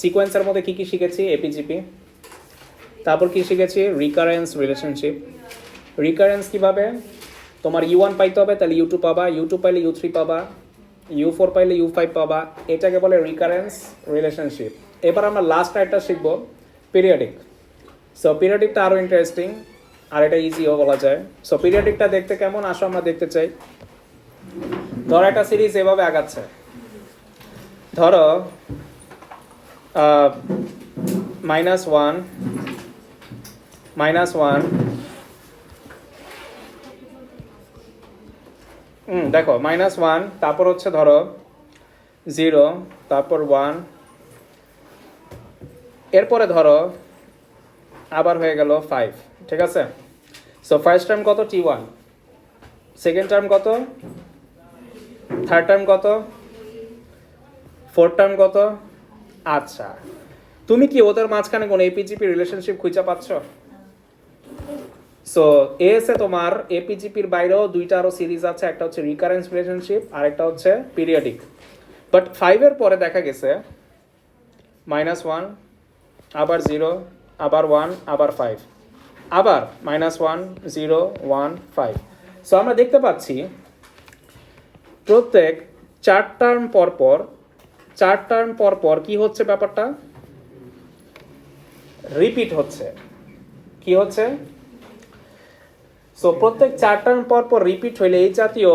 সিকোয়েন্সের মধ্যে কী কী শিখেছি? এপিজিপি। তারপর কি শিখেছি? Recurrence relationship. রিকারেন্স কীভাবে? তোমার U1 পাইতে হবে, তাহলে U2 পাবা, U2 পাইলে U3 পাবা, U4 পাইলে U5 পাবা। এটাকে বলে রিকারেন্স রিলেশনশিপ। এবার আমরা লাস্ট একটা শিখবো, পিরিয়ডিক। সো পিরিয়ডিকটা আরও ইন্টারেস্টিং, আর এটা ইজিও বলা যায়। সো পিরিয়ডিকটা দেখতে কেমন, আসো আমরা দেখতে চাই। ধরো একটা সিরিজ এভাবে আগাচ্ছে, ধরো -1 -1 দেখো -1, তারপর হচ্ছে ধরো 0, তারপর 1, এরপরে ধরো আবার হয়ে গেল 5, ঠিক আছে? সো ফার্স্ট টার্ম কত? T1, সেকেন্ড টার্ম কত? থার্ড টার্ম কত? ফোর্থ টার্ম কত? আচ্ছা, তুমি কি ওদের মাঝখানে কোনো এপিজিপি রিলেশনশিপ খুঁজে পাচ্ছ? সো এসে তোমার এপিজিপির বাইরেও দুইটা আরও সিরিজ আছে, একটা হচ্ছে রিকারেন্স রিলেশনশিপ আর একটা হচ্ছে পিরিয়ডিক। বাট 5-এর পরে দেখা গেছে -1, আবার 0, আবার 1, আবার 5, আবার -1, 0, 1, 5। সো আমরা দেখতে পাচ্ছি প্রত্যেক 4 টার্ম পরপর কি হচ্ছে? ব্যাপারটা রিপিট হচ্ছে। কি হচ্ছে? সো প্রত্যেক 4 টার্ম পরপর রিপিট হইলে এই জাতীয়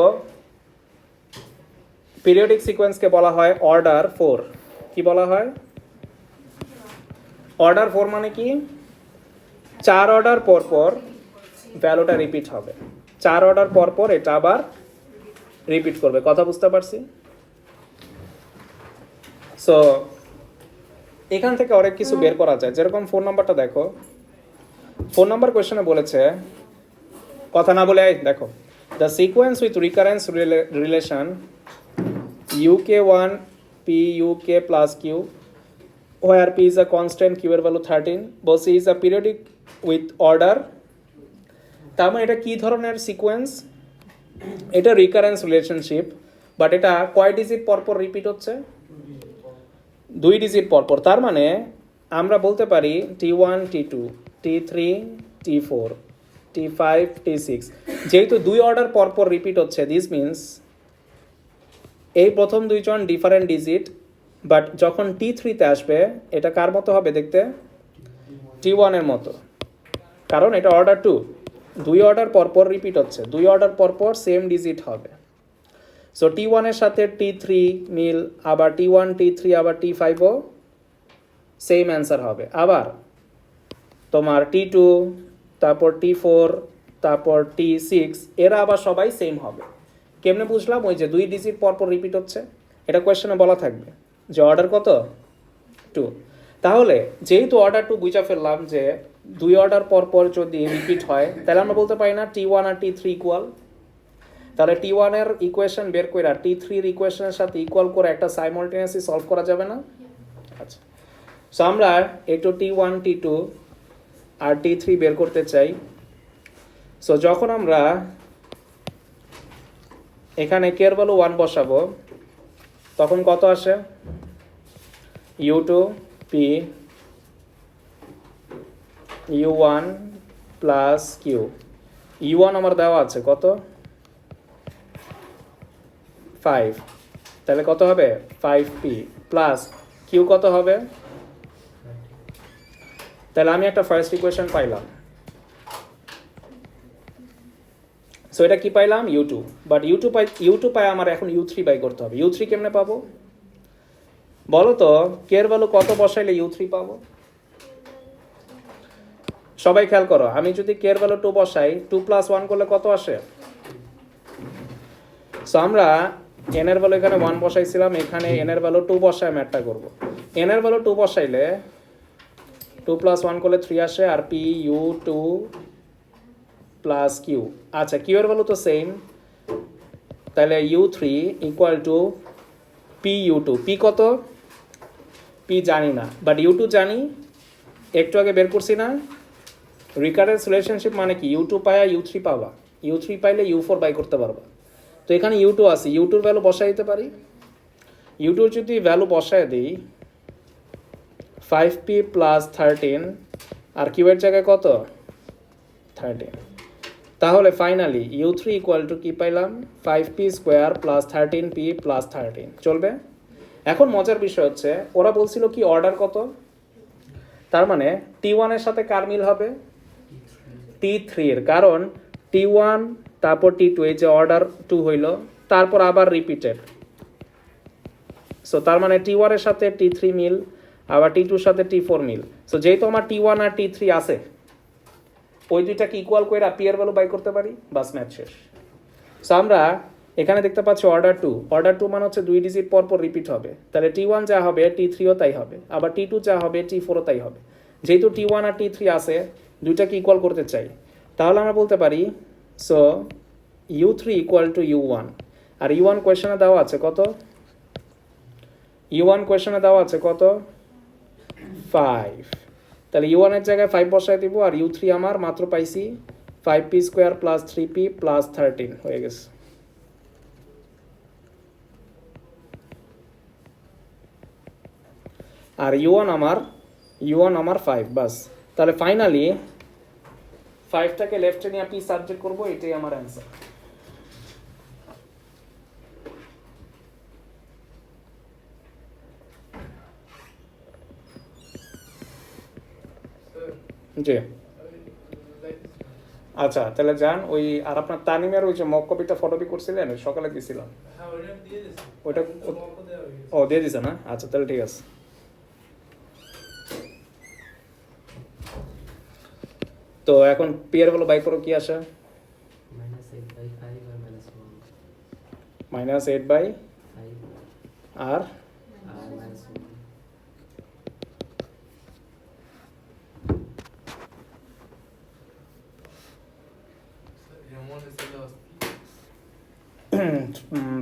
পিরিয়ডিক সিকোয়েন্সকে বলা হয় অর্ডার 4। কি বলা হয়? অর্ডার 4 মানে কি? 4 অর্ডার পরপর ভ্যালুটা রিপিট হবে, 4 অর্ডার পরপর এটা আবার রিপিট করবে। কথা বুঝতে পারছি? সো এখান থেকে অনেক কিছু বের করা যায়, যেরকম ফোন নাম্বারটা দেখো। ফোন নাম্বার কোয়েশ্চনে বলেছে, কথা না বলে দেখো, the sequence with recurrence relation UK1 P UK plus Q where P is a constant, Q এর value 13, বলছি is a periodic with order। তার মানে এটা কি ধরনের সিকোয়েন্স? এটা রিকারেন্স রিলেশনশিপ, বাট এটা কয় ডিজিট পরপর রিপিট হচ্ছে? 2 ডিজিট পরপর। তার মানে আমরা বলতে পারি T1 T2 T3 T4 T5 T6, যেহেতু 2 অর্ডার পরপর রিপিট হচ্ছে, দিস মিনস এই প্রথম দুইজন ডিফারেন্ট ডিজিট, বাট যখন T3-তে আসবে এটা কার মতো হবে দেখতে? T1 এর মতো, কারণ এটা অর্ডার 2, 2 অর্ডার পরপর রিপিট হচ্ছে, 2 অর্ডার পরপর সেম ডিজিট হবে। সো T1 এর সাথে T3 মিল, আবার T1 T3 আবার T5ও সেম অ্যান্সার হবে। আবার তোমার T2, তারপর T4, তারপর T6, এরা আবার সবাই সেম হবে। কেমনে বুঝলাম? ওই যে 2 ডিজিট পরপর রিপিট হচ্ছে, এটা কোয়েশ্চেনে বলা থাকবে যে অর্ডার কত? 2। তাহলে যেহেতু অর্ডার 2 বুঝা ফেললাম যে 2 অর্ডার পরপর যদি রিপিট হয়, তাহলে আমরা বলতে পারি না T1 আর T3 ইকুয়াল? তাহলে T1 এর ইকুয়েশন বের করে আর T3-র ইকুয়েশনের সাথে ইকুয়াল করে একটা সাইমultaneously সলভ করা যাবে না? আচ্ছা, সো আমরা একটু T1 T2 আর T3 বের করতে চাই। সো যখন আমরা এখানে K এর ভ্যালু 1 বসাবো, তখন কত আসে? U2 P U1 plus Q। U1 আমার দেওয়া আছে কত? 5, তাহলে কত হবে? 5P প্লাস Q কত হবে? তাহলে আমি একটা ফার্স্ট ইকুয়েশন পাইলাম। সো এটা কি পাইলাম? U2, বাট U2 পাই আমার এখন U3 বাই করতে হবে। U3 কেমনে পাবো বলো তো? K এর ভ্যালু কত বসাইলে U3 পাবো? সবাই খেয়াল করো, আমি যদি K এর ভ্যালু 2 বসাই, 2 প্লাস 1 করলে কত আসে? সো আমরা n এর ভ্যালু এখানে 1 বসাইছিলাম, এখানে n এর ভ্যালু 2 বসায় ম্যাথটা করব। n এর ভ্যালু 2 বসাইলে 2 প্লাস 1 করলে 3 আসে, আর P U2 প্লাস Q। আচ্ছা, Q এর ভ্যালু তো সেম, তাহলে U3 equal two P U2। P কত? P জানি না, বাট U2 জানি, একটু আগে বের করছি না? রিকারেন্স রিলেশনশিপ মানে কি? U2 পায়া U3 পাবা, U3 পাইলে U4 বাই করতে পারবা। তো এখানে U2 আছে, U2-র ভ্যালু বসাই দিতে পারি। U2 যদি ভ্যালু বসায় দিই, 5p প্লাস 13 আর কিউ এর জায়গায় কত 13। তাহলে ফাইনালি u3 ইকুয়াল টু কি পাইলাম 5p square plus 13p plus 13 চলবে। এখন মজার বিষয় হচ্ছে ওরা বলছিল কি অর্ডার কত, তার মানে T1 এর সাথে কার মিল হবে T3 এর, কারণ T1 তারপর T2 এই যে অর্ডার 2 হইল তারপর আবার রিপিটেড। সো তার মানে T1 এর সাথে T3 মিল, আবার T2 এর সাথে T4 মিল। সো যেহেতু আমার T1 আর T3 আছে ওই দুইটাকে ইকুয়াল করে পি এর ভ্যালু বাই করতে পারি, বাস ম্যাথ শেষ। সো আমরা এখানে দেখতে পাচ্ছি অর্ডার টু মানে হচ্ছে 2 ডিজিট পর পর রিপিট হবে, তাহলে T1 যা হবে T3ও তাই হবে, আবার T2 যা হবে T4ও তাই হবে। যেহেতু T1 আর T3 আছে দুইটাকে ইকুয়াল করতে চাই, তাহলে আমরা বলতে পারি so u3 equal to u1, আর u1 কোয়েশনে দেওয়া আছে কত, u1 কোয়েশনে দেওয়া আছে কত 5, তাহলে u1 এর জায়গায় 5 বসায় দিব, আর u3 আমার মাত্র পাইছি 5p square plus 3p plus 13 হয়ে গেছে। আর u1 আমার 5, বাস। তাহলে ফাইনালি 5টাকে লেফটে নিয়ে p সাবজেক্ট করবো, এটাই আমার অ্যান্সার। জি আচ্ছা, তাহলে যান ওই, আর আপনার তানিমের ওই যে মক কপিটা ফটোকপি করছিলেন সকালে দিয়েছিলাম ওইটা, ও দিয়ে দিছে না, আচ্ছা তাহলে ঠিক আছে। তো এখন পি এর ভ্যালু বাই করো, কি আসে -8/5 আর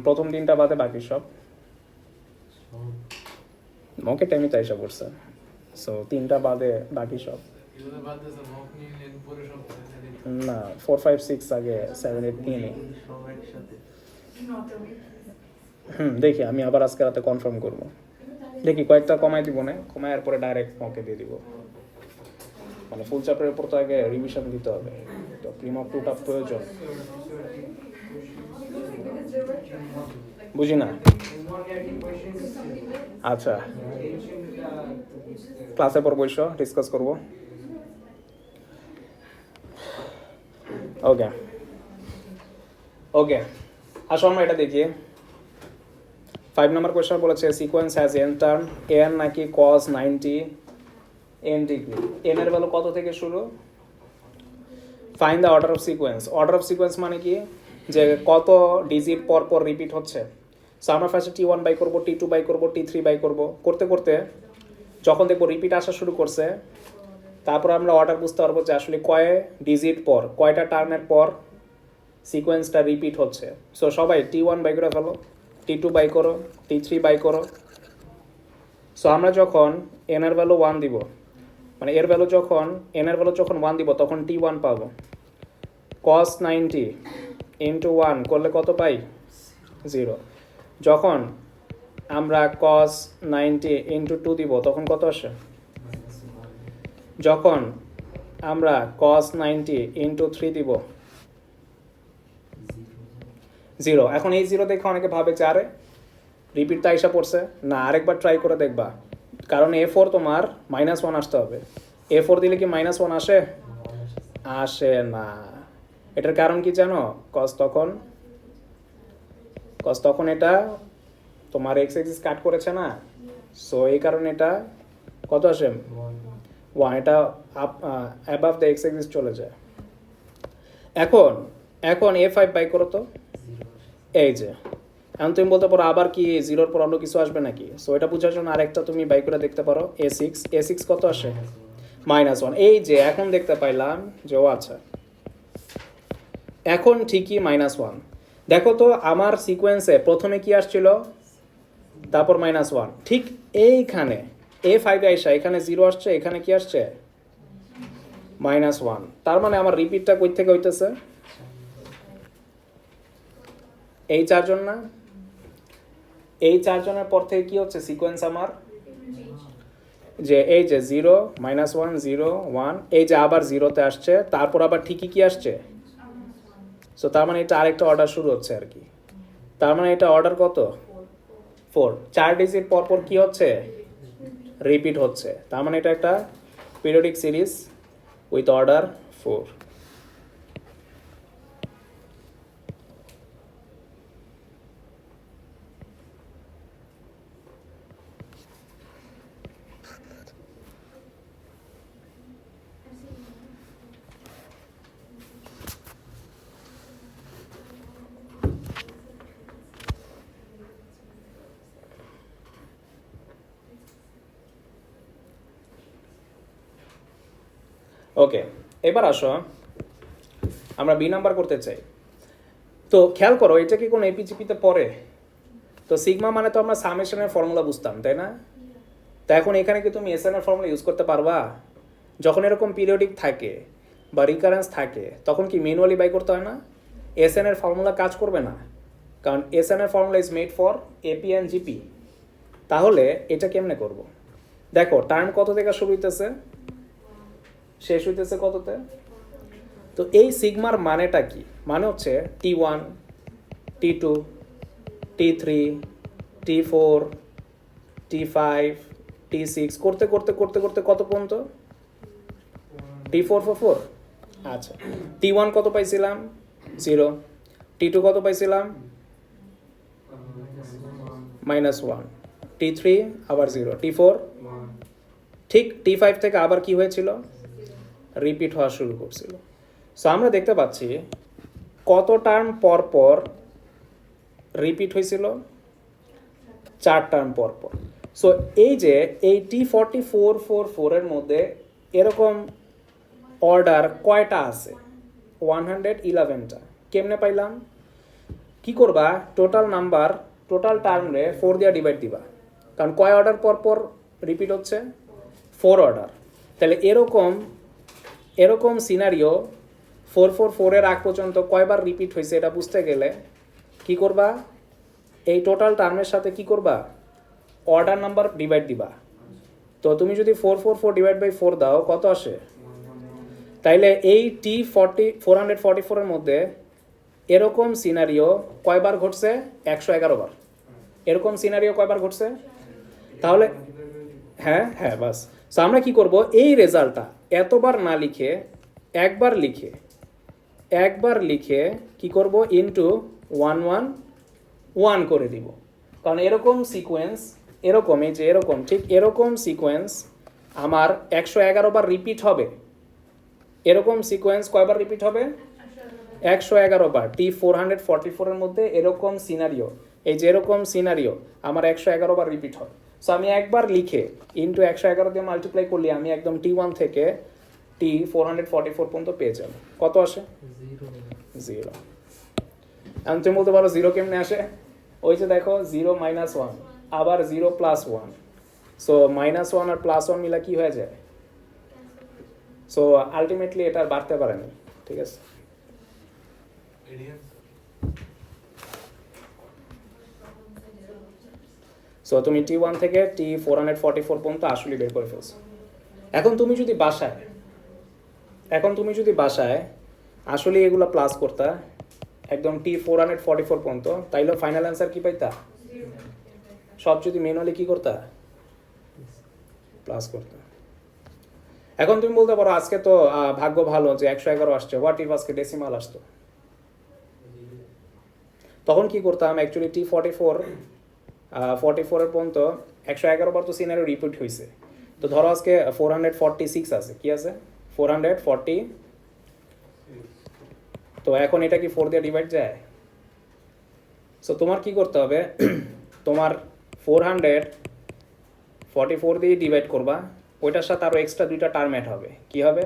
প্রথম দিনটা বাদে বাকি সব মকে টাইমে তাই সব করছে, সো 3টা বাদে বাকি সব না 4 5 6 আগে 7 8 নিয়ে দেখি আমি আবার আজকে রাতে কনফার্ম করবো, দেখি কয়েকটা কমাই দিব না, কমায় এরপরে ডাইরেক্ট মকে দিয়ে দিব, মানে ফুল চ্যাপ্টারের উপর তো আগে রিভিশন দিতে হবে, তো প্রিমক টুটা প্রয়োজন, বুঝি না। আচ্ছা ক্লাসে পর বসো, ডিসকাস করবো। ওকে ওকে, আসো আমরা এটা দেখি। 5 নম্বর কোয়েশ্চন বলেছে sequence has n term, n নাকি cos 90 n ডিগ্রি, n এর ভ্যালু কত থেকে শুরু, find the order of sequence. Order of sequence মানে কি, যে কত ডিজিট পর পর রিপিট হচ্ছে। সো আমরা ফার্স্টে T1 বাই করবো, T2 বাই করবো, T3 বাই করবো, করতে করতে যখন দেখবো রিপিট আসা শুরু করছে তারপর আমরা অর্ডার বুঝতে পারবো যে আসলে কয় ডিজিট পর, কয়টা টার্মের পর সিকোয়েন্সটা রিপিট হচ্ছে। সো সবাই T1 বাই করে ফেলো, T2 বাই করো, T3 বাই করো। সো আমরা যখন n এর ভ্যালু 1 দিব, মানে এর ভ্যালু যখন n এর ভ্যালু যখন 1 দিব তখন T1 পাবো, cos 90 ইন্টু 1 করলে কত পাই 0। যখন আমরা cos 90 ইন্টু 2 দিব তখন কত আসে, যখন আমরা cos 90 ইন্টু 3 দিব 0। এখন এই 0 দেখে অনেকে ভাবে যে আরে রিপিট তা এসে পড়ছে না, আরেকবার ট্রাই করে দেখবা, কারণ A4 তোমার -1 আসতে হবে, A4 দিলে কি -1 আসে, আসে না। এটার কারণ কি জানো, cos তখন এটা তোমার x এক্সিস কাট করেছে না, সো এই কারণে এটা কত আসে 1, এটা অ্যাবাভ দ্য x এক্সিস চলে যায়। এখন A5 বাই করো তো, এই যে এখন তুমি বলতে পারো আবার কি 0-র পর অন্য কিছু আসবে নাকি, সো এটা বোঝার জন্য আরেকটা তুমি বাই করে দেখতে পারো A6 কত আসে -1। এই যে এখন দেখতে পাইলাম যে ও আচ্ছা এখন ঠিকই -1। দেখো তো আমার সিকোয়েন্সে প্রথমে কি আসছিল, তারপর -1, ঠিক এইখানে A5 আইসা এখানে 0 আসছে, এখানে কি আসছে -1। তার মানে আমার রিপিটটা কই থেকে হইতেছে, এই চারজন না, এই চারজনের পর থেকে কি হচ্ছে সিকোয়েন্স আমার যে এই যে 0 -1 0 1 এই যে আবার 0-তে আসছে, তারপর আবার ঠিকই কি আসছে, সো তার মানে এটা আরেকটা অর্ডার শুরু হচ্ছে আর কি। তার মানে এটা অর্ডার কত, 4, 4 ডিজিট পরপর কি হচ্ছে, রিপিট হচ্ছে। তার মানে এটা একটা পিরিয়ডিক সিরিজ উইথ অর্ডার 4। ওকে, এবার আসো আমরা বি নাম্বার করতে চাই। তো খেয়াল করো, এটা কি কোনো এপিজিপিতে পড়ে? তো সিগমা মানে তো আমরা সামেশনের ফর্মুলা বুঝতাম, তাই না? তো এখন এখানে কি তুমি এসএন এর ফর্মুলা ইউজ করতে পারবা? যখন এরকম পিরিয়ডিক থাকে বা রিকারেন্স থাকে তখন কি ম্যানুয়ালি বাই করতে হয় না? এসএন এর ফর্মুলা কাজ করবে না, কারণ এসএন এর formula is made for AP and GP. তাহলে এটা কেমনে করব? দেখো টার্ম কত থেকে শুরু হইতেছে, শেষ হইতেছে কততে? তো এই সিগমার মানেটা কি? মানে হচ্ছে T1 T2 T3 T4 T5 T6 করতে করতে করতে করতে কত পর্যন্ত? T4 4 আচ্ছা, T1 কত পাইছিলাম? 0। T2 কত পাইছিলাম? -1। T3 আবার 0। T4 ঠিক T5 থেকে আবার কি হয়েছিল, রিপিট হওয়া শুরু করছিল। সো আমরা দেখতে পাচ্ছি কত টার্ম পর পর রিপিট হয়েছিল, 4 টার্ম পর পর। সো এই যে এই T4444 এর মধ্যে এরকম অর্ডার কয়টা আছে? 111টা। কেমনে পাইলাম? কি করবা, টোটাল নাম্বার, টোটাল টার্মরে 4 দিয়ে ডিভাইড দিবা, কারণ কয় অর্ডার পর পর রিপিট হচ্ছে? 4 অর্ডার। তাহলে এরকম সিনারিও 444 এর আগ পর্যন্ত কয়বার রিপিট হয়েছে এটা বুঝতে গেলে কি করবা, এই টোটাল টার্মের সাথে কি করবা, অর্ডার নাম্বার ডিভাইড দিবা। তো তুমি যদি 444 ডিভাইড বাই 4 দাও কত আসে? তাইলে এই T444 এর মধ্যে এরকম সিনারিও কয়বার ঘটছে? 111 বার। এরকম সিনারিও কয়বার ঘটছে? তাহলে হ্যাঁ হ্যাঁ বাস। সো আমরা কি করব, এই রেজাল্টটা এতবার না লিখে একবার লিখে কি করব, ইনটু 111 করে দিব। কারণ এরকম সিকোয়েন্স, এরকম এই যে এরকম ঠিক এরকম সিকোয়েন্স আমার 111 বার রিপিট হবে। এরকম সিকোয়েন্স কয়বার রিপিট হবে? 111 বার। T444 এর মধ্যে এরকম সিনারিও, এই যে এরকম সিনারিও আমার 111 বার রিপিট হয়। সো আমি একবার লিখে ইনটু 111 দিয়ে মাল্টিপ্লাই করলে আমি একদম T1 থেকে T444 পর্যন্ত পেয়ে যাব। কত আসে? 0। এখন তুমি বলতে পারো 0 কেমনে আসে? ওই যে দেখো 0 -1 আবার 0 +1, সো -1 আর +1 মিলা কি হয়ে যায়? সো আলটিমেটলি এটা আর বাড়তে পারেনি, ঠিক আছে? সো তুমি T1 থেকে T444 পর্যন্ত আসলে বের করে ফেলছো। এখন তুমি যদি বাসায় আসলে এগুলো প্লাস করতা একদম T444 পর্যন্ত, তাইলে ফাইনাল অ্যান্সার কি পাইতা? সব যদি ম্যানুয়ালি কি করতা, প্লাস করতা। এখন তুমি বলতে পারো আজকে তো ভাগ্য ভালো যে 111 আসছে, হোয়াট ইফ আজকে ডেসিমাল আসতো? তখন কি করতাম, অ্যাকচুয়ালি T44 এর পর্যন্ত 111 বার তো সিনারিও রিপিট হয়েছে। তো ধরো আজকে 446 আছে, কি আছে 440। তো এখন এটা কি 4 দিয়ে ডিভাইড যায়? সো তোমার কি করতে হবে, তোমার 444 দিয়ে ডিভাইড করবা, ওইটার সাথে আরও এক্সট্রা 2টা টার্ম অ্যাড হবে। কি হবে?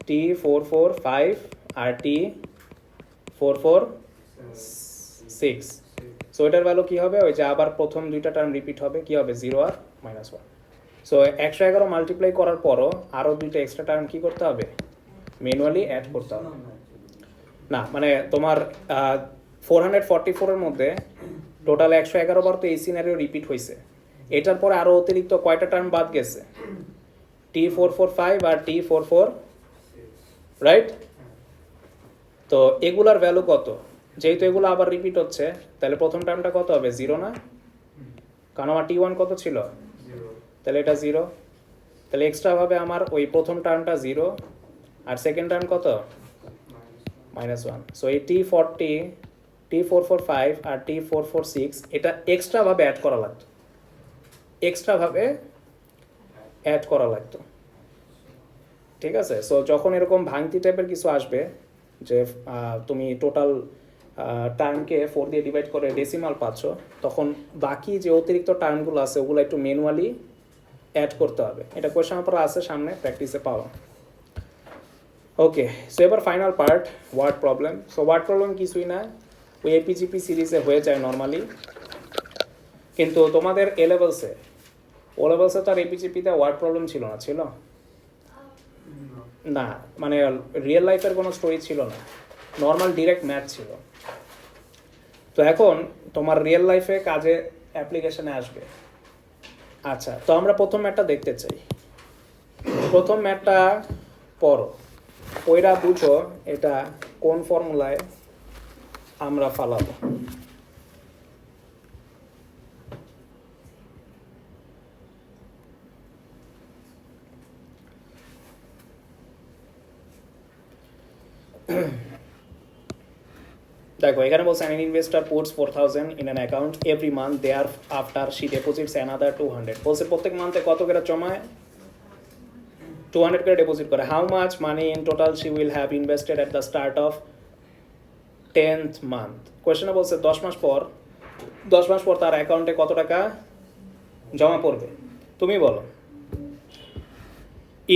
T445 আর T446। সো এটার ভ্যালু কি হবে, ওই যে আবার প্রথম 2টা টার্ম রিপিট হবে, কি হবে 0 আর -1। সো 111 মাল্টিপ্লাই করার পরও আরও 2টা এক্সট্রা টার্ম কি করতে হবে, ম্যানুয়ালি অ্যাড করতে হবে। না মানে তোমার 444 এর মধ্যে টোটাল 111 বার তো এই সিনারিও রিপিট হয়েছে। এটার পরে আরও অতিরিক্ত কয়টা টার্ম বাদ গেছে? T445 আর T44, রাইট? তো এগুলার ভ্যালু কত? যেহেতু এগুলো আবার রিপিট হচ্ছে, তাহলে প্রথম টার্মটা কত হবে? 0 না? কারণ আমার T1 কত ছিল? তাহলে এটা 0। তাহলে এক্সট্রাভাবে আমার ওই প্রথম টার্মটা 0 আর সেকেন্ড টার্ম কত? -1। সো এই T40, T445 আর T446 এটা এক্সট্রাভাবে অ্যাড করা লাগতো, ঠিক আছে? সো যখন এরকম ভাঙতি টাইপের কিছু আসবে যে তুমি টোটাল টার্মকে 4 দিয়ে ডিভাইড করে ডেসিমাল পাচ্ছ, তখন বাকি যে অতিরিক্ত টার্মগুলো আছে ওগুলো একটু ম্যানুয়ালি অ্যাড করতে হবে। এটা কোয়েশ্চন পেপারে আছে সামনে, প্র্যাকটিসে পাওয়া। ওকে, সো এবার final part, word problem. So word problem কিছুই না, ওই এপিজিপি সিরিজে হয়ে যায় নর্মালি, কিন্তু তোমাদের ও লেভেলসে তো আর এপিজিপিতে ওয়ার্ড প্রবলেম ছিল না, ছিল না, মানে রিয়েল লাইফের কোনো স্টোরি ছিল না, নর্মাল ডিরেক্ট ম্যাথ ছিল। তো এখন তোমার রিয়েল লাইফে কাজে অ্যাপ্লিকেশনে আসবে। আচ্ছা, তো আমরা প্রথম ম্যাথটা দেখতে চাই। প্রথম ম্যাথটা পড়ো, ওইরা বুঝো এটা কোন ফর্মুলায় আমরা ফালাবো। দেখো এখানে বলছে an investor puts 4,000 in an account every month, thereafter she deposits another 200। বলছে প্রত্যেক মান্থে কত করে জমায়? 200 করে ডিপোজিট করে। How much money in total she will have invested at the start of 10th month? কোয়েশ্চনে বলছে 10 মাস পর তার অ্যাকাউন্টে কত টাকা জমা পড়বে। তুমি বলো,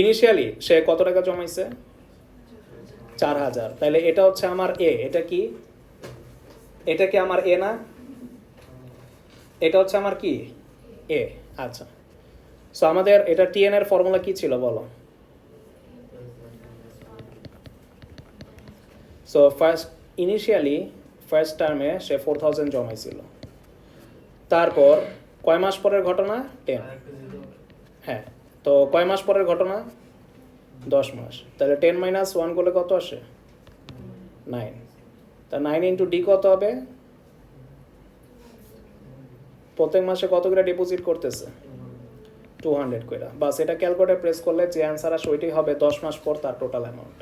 ইনিশিয়ালি সে কত টাকা জমাইছে? 4,000। তাহলে এটা হচ্ছে আমার এ, এটা কি আমার এ না? এটা হচ্ছে আমার কি এ। আচ্ছা, সো আমাদের এটা টিএন এর ফর্মুলা কি ছিল বলো? সো ফার্স্ট টার্মে সে 4,000 জমাইছিল, তারপর কয় মাস পরের ঘটনা? 10। হ্যাঁ, তো কয় মাস পরের ঘটনা? 10 মাস। তাহলে 10 - 1 করলে কত আসে? 9। তা 9 ইন্টু ডি কত হবে? প্রত্যেক মাসে কত করে ডিপোজিট করতেছে? 200 করে। বাস, এটা ক্যালকুলেটর প্রেস করলে যে অ্যান্সার আসে ওইটাই হবে 10 মাস পর তার টোটাল অ্যামাউন্ট।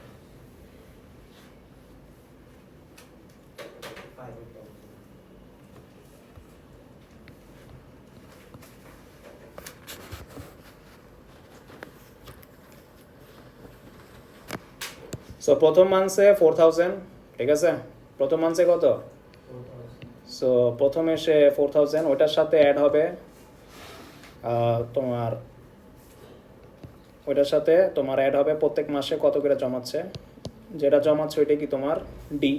সো প্রথম মান্থে 4,000, ঠিক আছে? প্রথম মান্থে কত? সো প্রথমে সে 4,000, ওইটার সাথে অ্যাড হবে তোমার অ্যাড হবে প্রত্যেক মাসে কত করে জমাচ্ছে, যেটা জমাচ্ছে ওইটা কি তোমার ডি।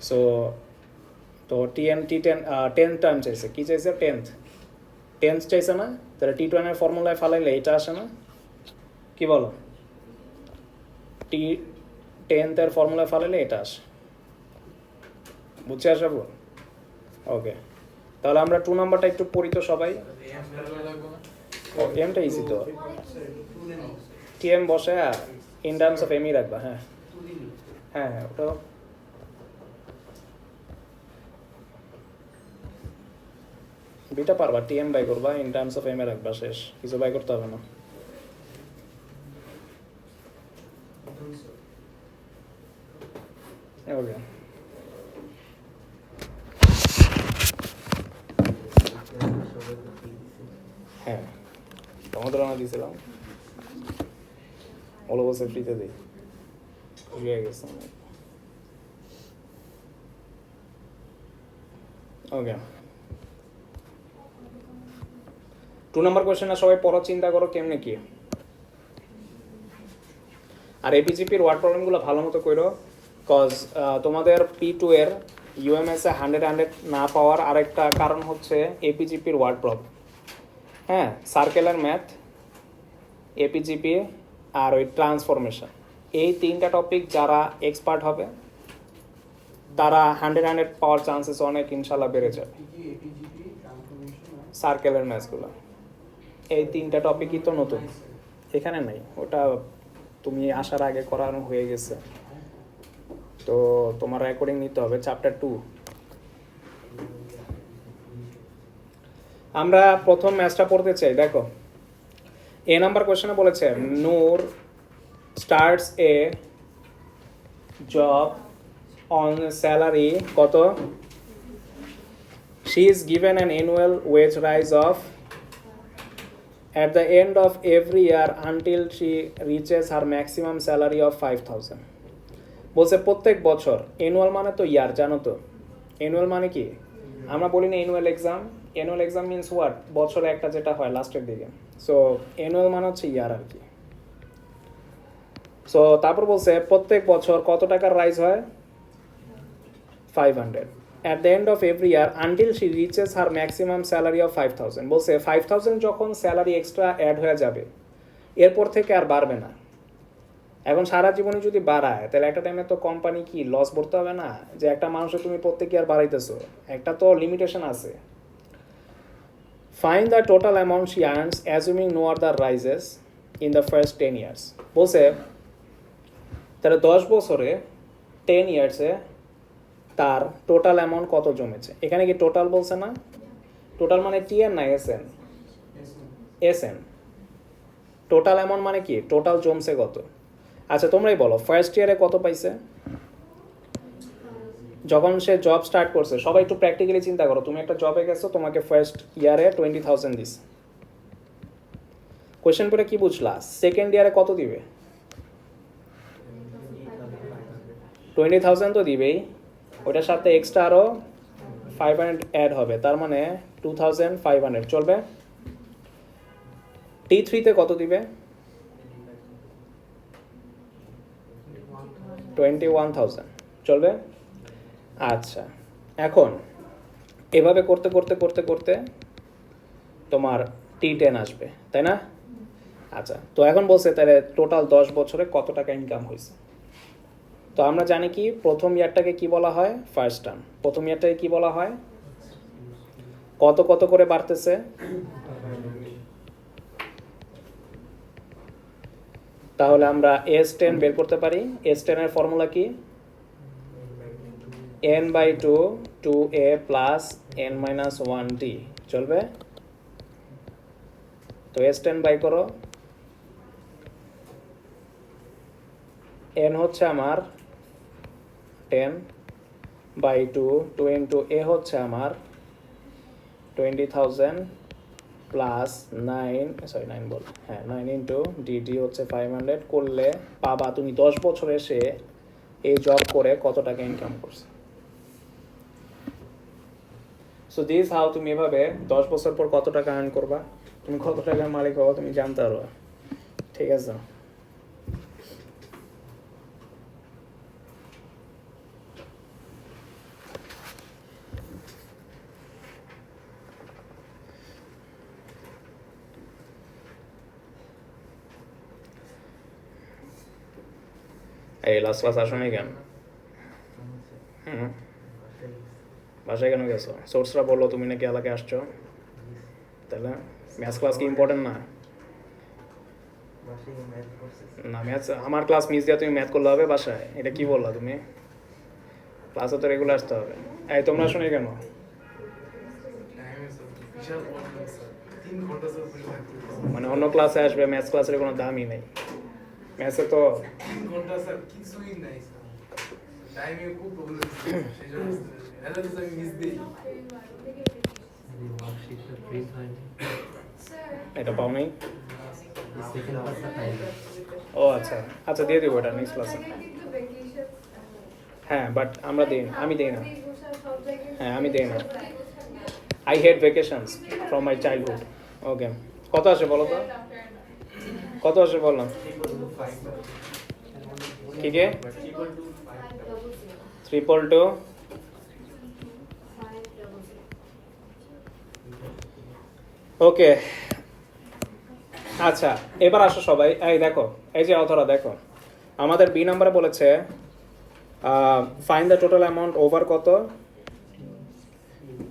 সো তো টেন টার্ম চাইছে, কি চাইছে? টেন্থ চাইছে না? তাহলে T10 এর ফর্মুলায় ফালাইলে এটা আসে না? কি বলো? টেন্থ এর ফর্মুলায় ফালাইলে এটা আসে, বুঝছে আসাবো? ওকে, তাহলে আমরা 2 নাম্বারটা একটু পড়ি তো সবাই। এমটা ইজি তো, টিএম বসে ইন টার্মস অফ এমই রাখবা। হ্যাঁ হ্যাঁ হ্যাঁ, ওটা বিটা পারবা, টিএম বাই করবা, in terms of M A রাখবা, শেষ, কিছু বাই করতে হবে না। ওকে, হ্যাঁ তোমাদের রান্না দিয়েছিলাম, ওলো বসে ফ্রিতে দিই, হয়ে গেছে। ওকে, 2 নম্বর কোয়েশ্চেনটা সবাই পড়া, চিন্তা করো কেমনে কি। আর এপিজিপির ওয়ার্ড প্রবলেমগুলো ভালো মতো করো, কজ তোমাদের P2 এর ইউএমএস এ 100 না পাওয়ার আরেকটা কারণ হচ্ছে এপিজিপির ওয়ার্ড প্রবলেম। হ্যাঁ, সার্কেলের ম্যাথ, এপিজিপি আর ওই ট্রান্সফরমেশন, এই 3টা টপিক যারা এক্সপার্ট হবে তারা 100 পাওয়ার চান্সেস অনেক ইনশাল্লাহ বেড়ে যাবে। সার্কেলের ম্যাথগুলো, এই 3টা টপিকই তো নতুন, এখানে নাই, ওটা তুমি আসার আগে করানো হয়ে গেছে। তো তোমার রেকর্ডিং নিতে হবে চ্যাপ্টার 2। আমরা প্রথম ম্যাথটা পড়তে চাই। দেখো এ নাম্বার কোয়েশ্চেনে বলেছে Noor starts a job on salary কত, she is given an annual wage rise of at the end of every year until she reaches her maximum salary of 5,000। বলছে প্রত্যেক বছর, অ্যানুয়াল মানে তো ইয়ার, জানো তো অ্যানুয়াল মানে কি, আমরা বলি না annual exam, annual exam means what, বছরে একটা যেটা হয় লাস্টের দিকে, সো অ্যানুয়াল মানে হচ্ছে ইয়ার আর কি। সো তারপর বলছে প্রত্যেক বছর কত টাকার রাইজ হয়, 500 at the end of every year until she reaches her maximum salary of 5,000। বলছে 5,000 যখন স্যালারি এক্সট্রা অ্যাড হয়ে যাবে এরপর থেকে আর বাড়বে না। এখন সারা জীবনে যদি বাড়ায় তাহলে একটা টাইমে তো কোম্পানি কি লস করতে হবে না, যে একটা মানুষের তুমি প্রত্যেক ইয়ার বাড়াইতেছো, একটা তো লিমিটেশন আছে। Find the total amount she earns assuming no other raises in the first 10 years। বলছে তাহলে 10 বছরে 10 ইয়ার্সে তার টোটাল অ্যামাউন্ট কত জমেছে। এখানে কি টোটাল বলছে না, টোটাল মানে টিএন না এসএন, এসএন। টোটাল অ্যামাউন্ট মানে কি, টোটাল জমছে কত। আচ্ছা তোমরাই বলো ফার্স্ট ইয়ারে কত পাইছে, যখন সে জব স্টার্ট করছে। সবাই একটু প্র্যাকটিক্যালি চিন্তা করো, তুমি একটা জবে গেছো, তোমাকে ফার্স্ট ইয়ারে 20,000 দিস, কোয়েশ্চেন পরে কি বুঝলা, সেকেন্ড ইয়ারে কত দিবে, 20,000 তো দিবেই, ওটার সাথে এক্সট্রা আরও 500 অ্যাড হবে, তার মানে 2,500 চলবে। T3-তে কত দিবে, 21,000 চলবে। আচ্ছা এখন এভাবে করতে করতে করতে করতে তোমার T10 আসবে, তাই না? আচ্ছা তো এখন বলছে তাহলে টোটাল 10 বছরে কত টাকা ইনকাম হয়েছে। তো আমরা জানি কি প্রথম ইয়ারটাকে কি বলা হয়, ফার্স্ট টার্ম। প্রথম ইয়ারটাকে কি বলা হয়, কত কত করে বাড়তেছে, তাহলে আমরা S10 বের করতে পারি। S10 এর ফর্মুলা কি, n/2 2a প্লাস n-1t চলবে। তো S10 বাই করো, n হচ্ছে আমার 10/2, 2 ইন্টু a হচ্ছে আমার 20,000 প্লাস 9 বল, হ্যাঁ 9 ইন্টু dt হচ্ছে 500 করলে পাবা তুমি 10 বছর এসে এই জব করে কত টাকা ইনকাম করছে। সো দিস হাউ তুমি এভাবে 10 বছর পর কত টাকা আর্ন করবা, তুমি কত টাকার মালিক হবো তুমি জানতে পারবা, ঠিক আছে? এই লাস্ট ক্লাস আসো নাই কেন? বাসায় কেন গেছো? সোর্সরা বললো তুমি নাকি এলাকায় আসছো, তাহলে ম্যাথস ক্লাস কি ইম্পর্টেন্ট না? না ম্যাথস আমার ক্লাস মিস দিয়ে তুমি ম্যাথ করলে হবে বাসায়, এটা কি বললা তুমি? ক্লাসে তো রেগুলার আসতে হবে। এই তোমরা আসো নাই কেন? মানে অন্য ক্লাসে আসবে, ম্যাথস ক্লাসের কোনো দামই নেই। ম্যাথসে তো এটা পাও নাই? ও আচ্ছা আচ্ছা দিয়ে দিব এটা নেক্সট ক্লাসে। হ্যাঁ বাট আমরা দিই না, আমি দিই না। হ্যাঁ আমি দিই না। I hate vacations from my childhood. Okay কত আসে বলো তো, কত আসে বললাম কি কে 322। ওকে আচ্ছা এবার আসো সবাই, এই দেখো এই যে অথরা দেখো আমাদের বি নাম্বারে বলেছে fine the total amount over কত,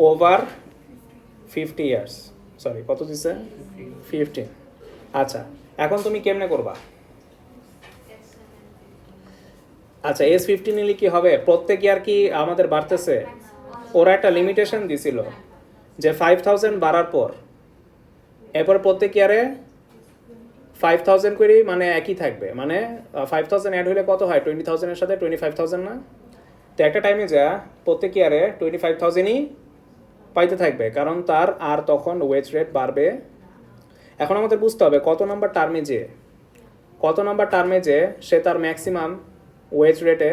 ওভার 50 ইয়ার্স, সরি কত দিছে 15। আচ্ছা এখন তুমি কেমনে করবা? আচ্ছা S15 নিলে কি হবে, প্রত্যেক ইয়ার কি আমাদের বাড়তেছে? ওরা একটা লিমিটেশন দিছিল যে 5000 বাড়ার পর এরপর প্রত্যেক ইয়ারে 5000 করে মানে একই থাকবে, মানে 5000 অ্যাড হলে কত হয় 20000 এর সাথে 25000 না? তো একটা টাইমে যা প্রত্যেক ইয়ারে 25000ই পাইতে থাকবে, কারণ তার আর তখন ওয়েজ রেট বাড়বে। এখন আমাদের বুঝতে হবে কত নাম্বার টার্মে যে সে তার ম্যাক্সিমাম ওয়েজ রেটে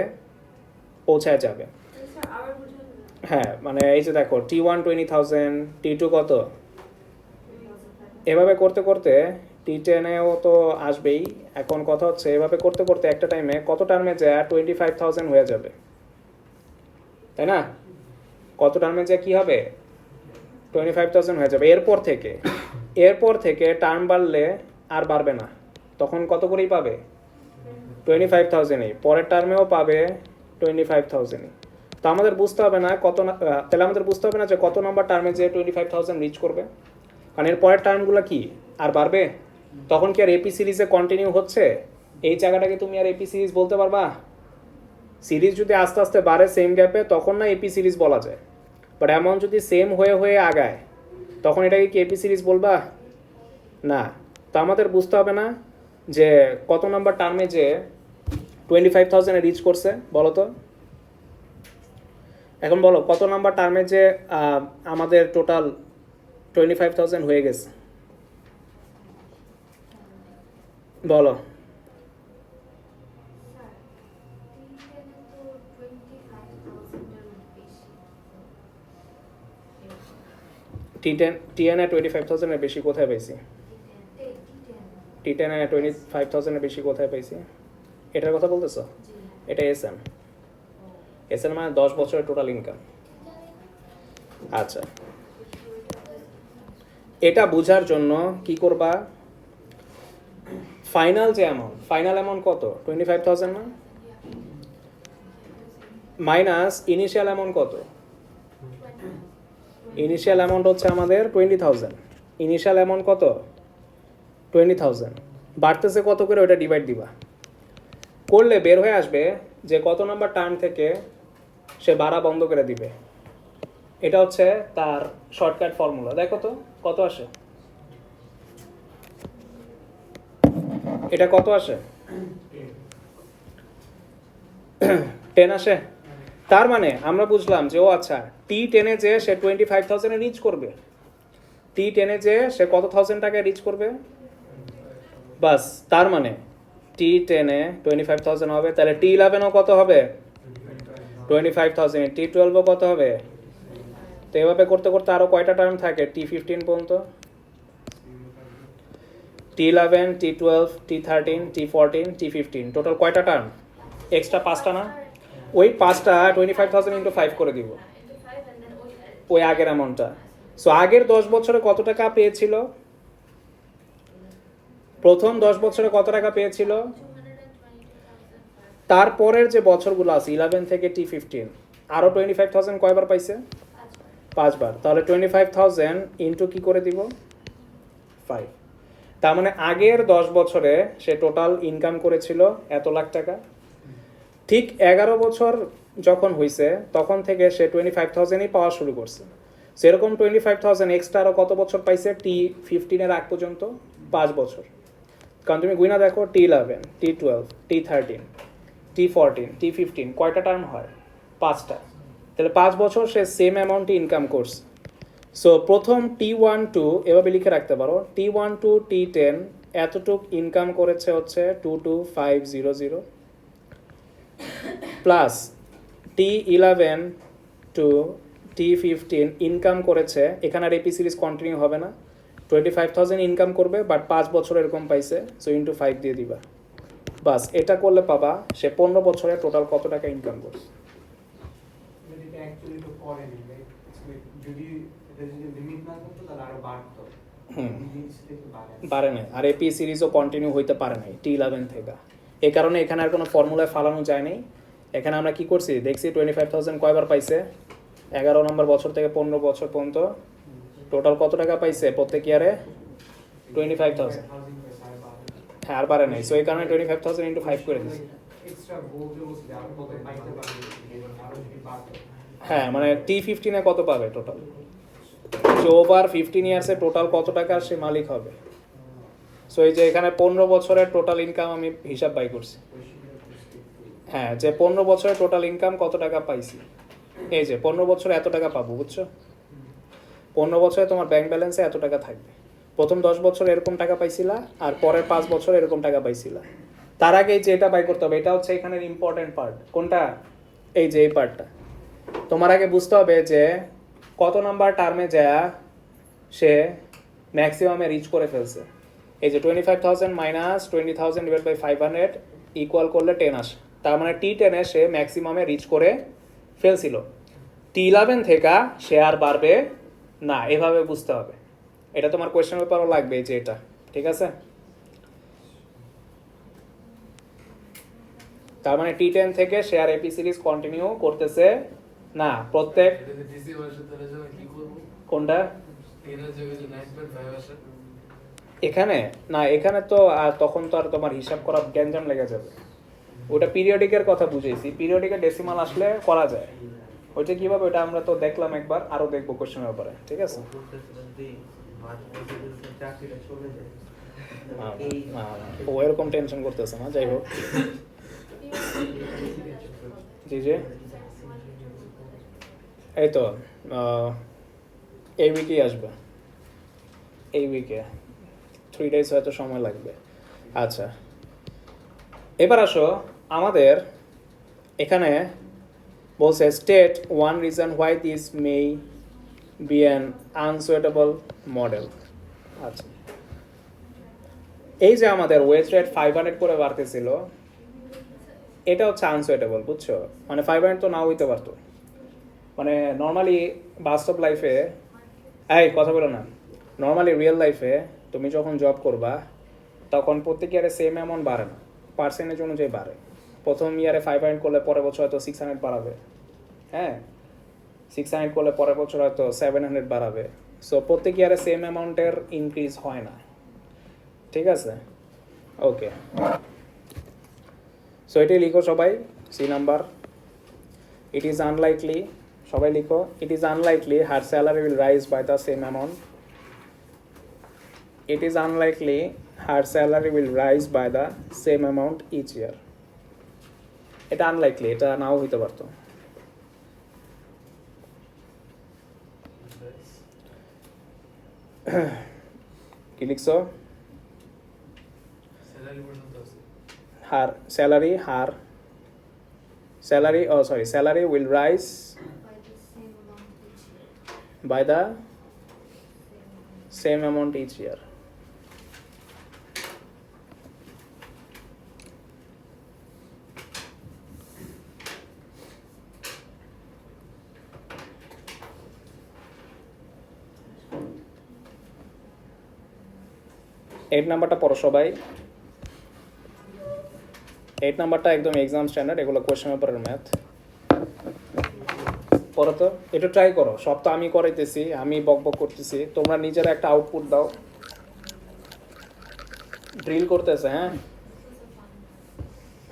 পৌঁছায় যাবে। হ্যাঁ মানে এই যে দেখো T1 20,000, T2 কত, এভাবে করতে করতে T10-এও তো আসবেই। এখন কথা হচ্ছে এভাবে করতে করতে একটা টাইমে কত টার্মে যায় 25,000 হয়ে যাবে, তাই না? কত টার্মে যায় কি হবে 25,000 হয়ে যাবে। এরপর থেকে টার্ম বাড়লে আর বাড়বে না, তখন কত করেই পাবে 25,000-ই, পরের টার্মেও পাবে 25,000-ই। তো আমাদের বুঝতে হবে না তাহলে আমাদের বুঝতে হবে না যে কত নাম্বার টার্মে যে 25,000 রিচ করবে, কারণ এর পরের টার্মগুলো কি আর বাড়বে। তখন কি আর এপি সিরিজে কন্টিনিউ হচ্ছে? এই জায়গাটাকে তুমি আর এপি সিরিজ বলতে পারবা? সিরিজ যদি আস্তে আস্তে বাড়ে সেম গ্যাপে তখন না এপি সিরিজ বলা যায়, বাট এমন যদি সেম হয়ে আগায় তখন এটাকে কি এপি সিরিজ বলবা? না। তো আমাদের বুঝতে হবে না যে কত নাম্বার টার্মে যে 25,000 রিচ করছে, বলো তো। এখন বলো কত নাম্বার টার্মে যে আমাদের টোটাল 25,000 হয়ে গেছে, বলো। T10 এ 25,000 এর বেশি কোথায় পাইছি? T10 এ 25,000 এর বেশি কোথায় পাইছি? এটার কথা বলতেছো? এটা এসএন মানে 10 বছরের টোটাল ইনকাম। আচ্ছা এটা বোঝার জন্য কি করবা, ফাইনাল অ্যামাউন্ট কত 25,000 না, মাইনাস ইনিশিয়াল অ্যামাউন্ট কত, ইনিশিয়াল অ্যামাউন্ট হচ্ছে আমাদের 20,000, ইনিশিয়াল অ্যামাউন্ট কত 20,000, বাড়তেছে কত করে ওটা ডিভাইড দিবা, করলে বের হয়ে আসবে যে কত নাম্বার টার্ম থেকে সে বাড়া বন্ধ করে দিবে। এটা হচ্ছে তার শর্টকাট ফর্মুলা। দেখো তো কত আসে, এটা কত আসে 10 আসে। তার মানে আমরা বুঝলাম যে ও আচ্ছা T10-এ যে সে 25,000 রিচ করবে, T10-এ যে সে কত থাউজেন্ড টাকায় রিচ করবে, বাস। তার মানে T10-এ 25,000 হবে, তাহলে T11-ও কত হবে 25,000, T12-ও কত হবে। তো এভাবে করতে করতে আরো কয়টা টার্ম থাকে T15 পর্যন্ত, T11, T12, T13, T14, T15, total কয়টা টার্ম? এক্সট্রা 5টা না? ওই 5টা 25,000 ইন্টু 5 করে দিব ওই আগের অ্যামাউন্টটা। সো আগের 10 বছরে কত টাকা পেয়েছিল, প্রথম 10 বছরে কত টাকা পেয়েছিল, তারপরের যে বছরগুলো আছে 11 থেকে T15 আরো 25,000 কয়বার পাইছে, 5 বার। তাহলে 25,000 ইন্টু কি করে দিব 5। তার মানে আগের 10 বছরে সে টোটাল ইনকাম করেছিল এত লাখ টাকা। ঠিক 11 বছর যখন হয়েছে তখন থেকে সে 25,000-ই পাওয়া শুরু করছে। সেরকম 25,000 এক্সট্রা আরো কত বছর পাইছে T15-এর আগ পর্যন্ত? 5 বছর। কারণ তুমি গুইনা দেখো T11, T12, T13, T14, T15 কয়টা টার্ম হয়? 5টা। তাহলে 5 বছর সে সেম অ্যামাউন্টে ইনকাম করছে। সো প্রথম T12 এভাবে লিখে রাখতে পারো, T12 T10 এতটুক ইনকাম করেছে হচ্ছে 22,500 plus T11 two T15 income করেছে, এখানে আর এপি সিরিজ কন্টিনিউ হবে না, 25,000 ইনকাম করবে বাট 5 বছর এরকম পাইছে, সো ইন্টু 5 দিয়ে দিবা, বাস। এটা করলে পাবা সে 15 বছরে টোটাল কত টাকা ইনকাম করছে। বাড়ে নাই, আর এপি সিরিজও কন্টিনিউ হইতে পারে নাই T11 থেকে। এই কারণে এখানে আর কোনো ফর্মুলায় ফালানো যায় নাই। এখানে আমরা কি করছি দেখছি 25,000 কয়বার পাইছে 11 নম্বর বছর থেকে 15 বছর পর্যন্ত টোটাল কত টাকা পাইছে প্রত্যেক ইয়ারে 25,000 হ্যাঁ আর বাড়ে নাই সো এই কারণে 25,000 ইন্টু 5 করে দিচ্ছি হ্যাঁ মানে T15 এ কত পাবে টোটাল যে ওভার 15 ইয়ার্সে টোটাল কত টাকা সে মালিক হবে সো এই যে এখানে 15 বছরের টোটাল ইনকাম আমি হিসাব বাই করছি হ্যাঁ যে 15 বছরের টোটাল ইনকাম কত টাকা পাইছি এই যে 15 বছরে এত টাকা পাবো বুঝছো 15 বছরে তোমার ব্যাংক ব্যালেন্সে এত টাকা থাকবে প্রথম 10 বছর এরকম টাকা পাইছিলা আর পরের 5 বছর এরকম টাকা পাইছিলা তার আগে যে এটা বাই করতে হবে এটা হচ্ছে এখানের ইম্পর্টেন্ট পার্ট কোনটা এই যে এই পার্টটা তোমার আগে বুঝতে হবে যে কত নাম্বার টার্মে যায় সে ম্যাক্সিমামে রিচ করে ফেলছে এই যে 25,000 মাইনাস 20,000 ডিভাইড বাই 500 ইকুয়াল করলে 10 আসে তার মানে T10 এ সে ম্যাক্সিমামে রিচ করে ফেলছিল T11 থেকে সে আর বাড়বে না এভাবে বুঝতে হবে এটা তোমার কোয়েশ্চেন পেপারও লাগবে যে এটা ঠিক আছে তার মানে T10 থেকে সে আর এপি সিরিজ কন্টিনিউ করতেছে না প্রত্যেক কোনটা এখানে না এখানে তো আর তখন তো আর তোমার হিসাব করা গ্যাঞ্জাম লেগে যাবে ওটা পিরিয়ডিকের কথা বুঝেছি পিরিয়ডিকের ডেসিমাল আসলে করা যায় ওইটা কিভাবে ওটা আমরা তো দেখলাম একবার আরো দেখবো কোশ্চেনের ব্যাপারে ঠিক আছে ও এরকম টেনশন করতেছে না যাই হোক জি জি এই তো এই উইকেই আসবে এই উইকে 3 days হয়তো সময় লাগবে আচ্ছা এবার আসো আমাদের এখানে বলছে state one reason why this may be an unsuitable model আচ্ছা এই যে আমাদের ওয়েজ রেট 500 করে বাড়তেছিল এটা হচ্ছে আনসুইটেবল বুঝছো মানে 500 তো নাও হইতে পারতো মানে নর্মালি বাস্তব লাইফে এই কথা বলো না নর্মালি রিয়েল লাইফে তুমি যখন জব করবা তখন প্রত্যেক ইয়ারে সেম অ্যামাউন্ট বাড়ে না পার্সেন্টেজ অনুযায়ী বাড়ে প্রথম ইয়ারে 500 করলে পরের বছর হয়তো 600 বাড়াবে হ্যাঁ 600 করলে পরের বছর হয়তো 700 বাড়াবে সো প্রত্যেক ইয়ারে সেম অ্যামাউন্টের ইনক্রিজ হয় না ঠিক আছে ওকে সো এটাই লিখো সবাই C number it is unlikely সবাই লিখো it is unlikely her salary will rise by the same amount it is unlikely her salary will rise by the same amount each year এটা unlikely এটা নাও হইতে পারতো কি লিখছো salary will rise by the same amount each year eight নাম্বারটা পড়ো সবাই 8 নাম্বারটা একদম এক্সাম স্ট্যান্ডার্ড এগুলো কোশ্চেন পেপারের ম্যাথ পড়ো তো একটু ট্রাই করো সব তো আমি করাইতেছি আমি বকবক করতেছি তোমরা নিজেরা একটা আউটপুট দাও ড্রিল করতেছে হ্যাঁ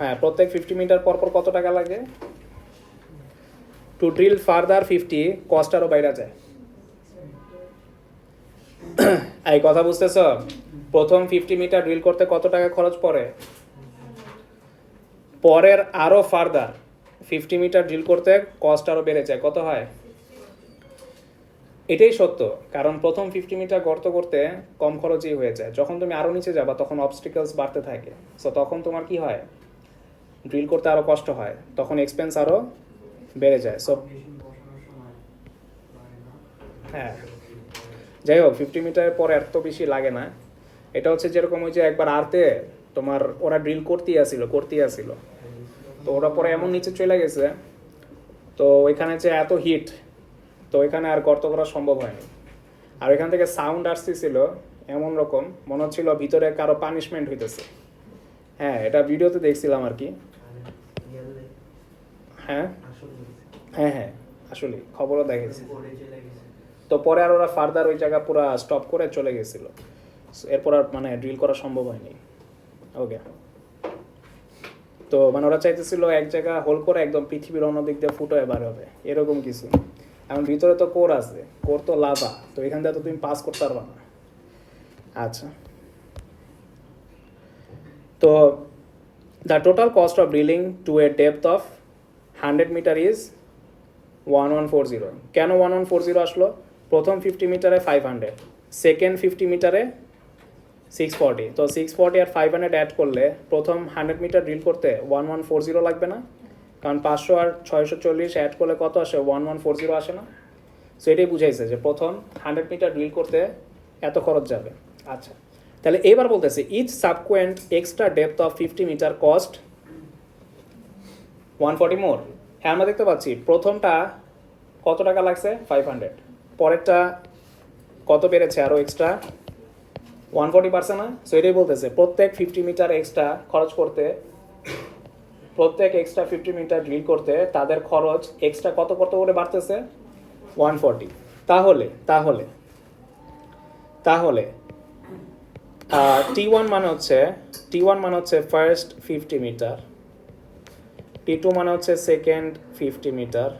হ্যাঁ প্রত্যেক 50 মিটার পর পর কত টাকা লাগে টু ড্রিল ফার্দার 50 কস্ট আরও বাইরে যায় এই কথা বুঝতেছ প্রথম 50 মিটার ড্রিল করতে কত টাকা খরচ পড়ে পরের আরও ফার্দার 50 মিটার ড্রিল করতে কস্ট আরও বেড়ে যায় কত হয় এটাই সত্য কারণ প্রথম 50 মিটার গর্ত করতে কম খরচই হয়ে যায় যখন তুমি আরও নিচে যাবা তখন অবস্টিকলস বাড়তে থাকে সো তখন তোমার কি হয় ড্রিল করতে আরও কষ্ট হয় তখন এক্সপেন্স আরও বেড়ে যায় সো হ্যাঁ যাই হোক 50 মিটারের পর এত বেশি লাগে না এটা হচ্ছে যেরকম ওই যে একবার আরতে তোমার ওরা ড্রিল করতেই আসিল তো ওরা পরে এমন নিচে চলে গেছে তো ওইখানে যে এত হিট তো ওইখানে আর গর্ত করা সম্ভব হয়নি আর ওইখান থেকে সাউন্ড আসতেছিল এমন রকম মনে হচ্ছিল ভিতরে কারো পানিশমেন্ট হইতেছে হ্যাঁ এটা ভিডিওতে দেখছিলাম আর কি হ্যাঁ হ্যাঁ হ্যাঁ আসলে খবরও দেখেছি। তো পরে আর ওরা ফার্দার ওই জায়গা পুরো স্টপ করে চলে গেছিল, এরপর আর মানে ড্রিল করা সম্ভব হয়নি। ওকে, তো মানে ওরা চাইতেছিল এক জায়গা হোল করে একদম পৃথিবীর অন্য দিক দিয়ে ফুটো বার হবে এরকম কিছু। এখন ভিতরে তো কোর আছে, কোর তো লাভা, তো এখান থেকে তো তুমি পাস করতে পারবা না। আচ্ছা, তো the total cost of drilling to a depth of 100 metre is 1140। কেন 1140 আসলো? প্রথম 50 মিটারে 500, সেকেন্ড 50 মিটারে 640। তো 640 আর 500 অ্যাড করলে প্রথম 100 মিটার ড্রিল করতে 1140 লাগবে না? কারণ 500 আর 640 অ্যাড করলে কত আসে? 1140 আসে না? সো এটাই বুঝাইছে যে প্রথম 100 মিটার ড্রিল করতে এত খরচ যাবে। আচ্ছা, তাহলে এবার বলতেছে each subsequent extra depth of 50 metre cost 140 more. হ্যাঁ আমরা দেখতে পাচ্ছি প্রথমটা কত টাকা লাগছে? 500, পরেরটা কত বেড়েছে আরও এক্সট্রা 140 না? সো এটাই বলতেছে প্রত্যেক 50 মিটার এক্সট্রা খরচ করতে, প্রত্যেক এক্সট্রা 50 মিটার ড্রিল করতে তাদের খরচ এক্সট্রা কত কত করে বাড়তেছে? 140। তাহলে তাহলে তাহলে T1 মানে হচ্ছে ফার্স্ট 50 মিটার, T2 মানে হচ্ছে সেকেন্ড 50 মিটার।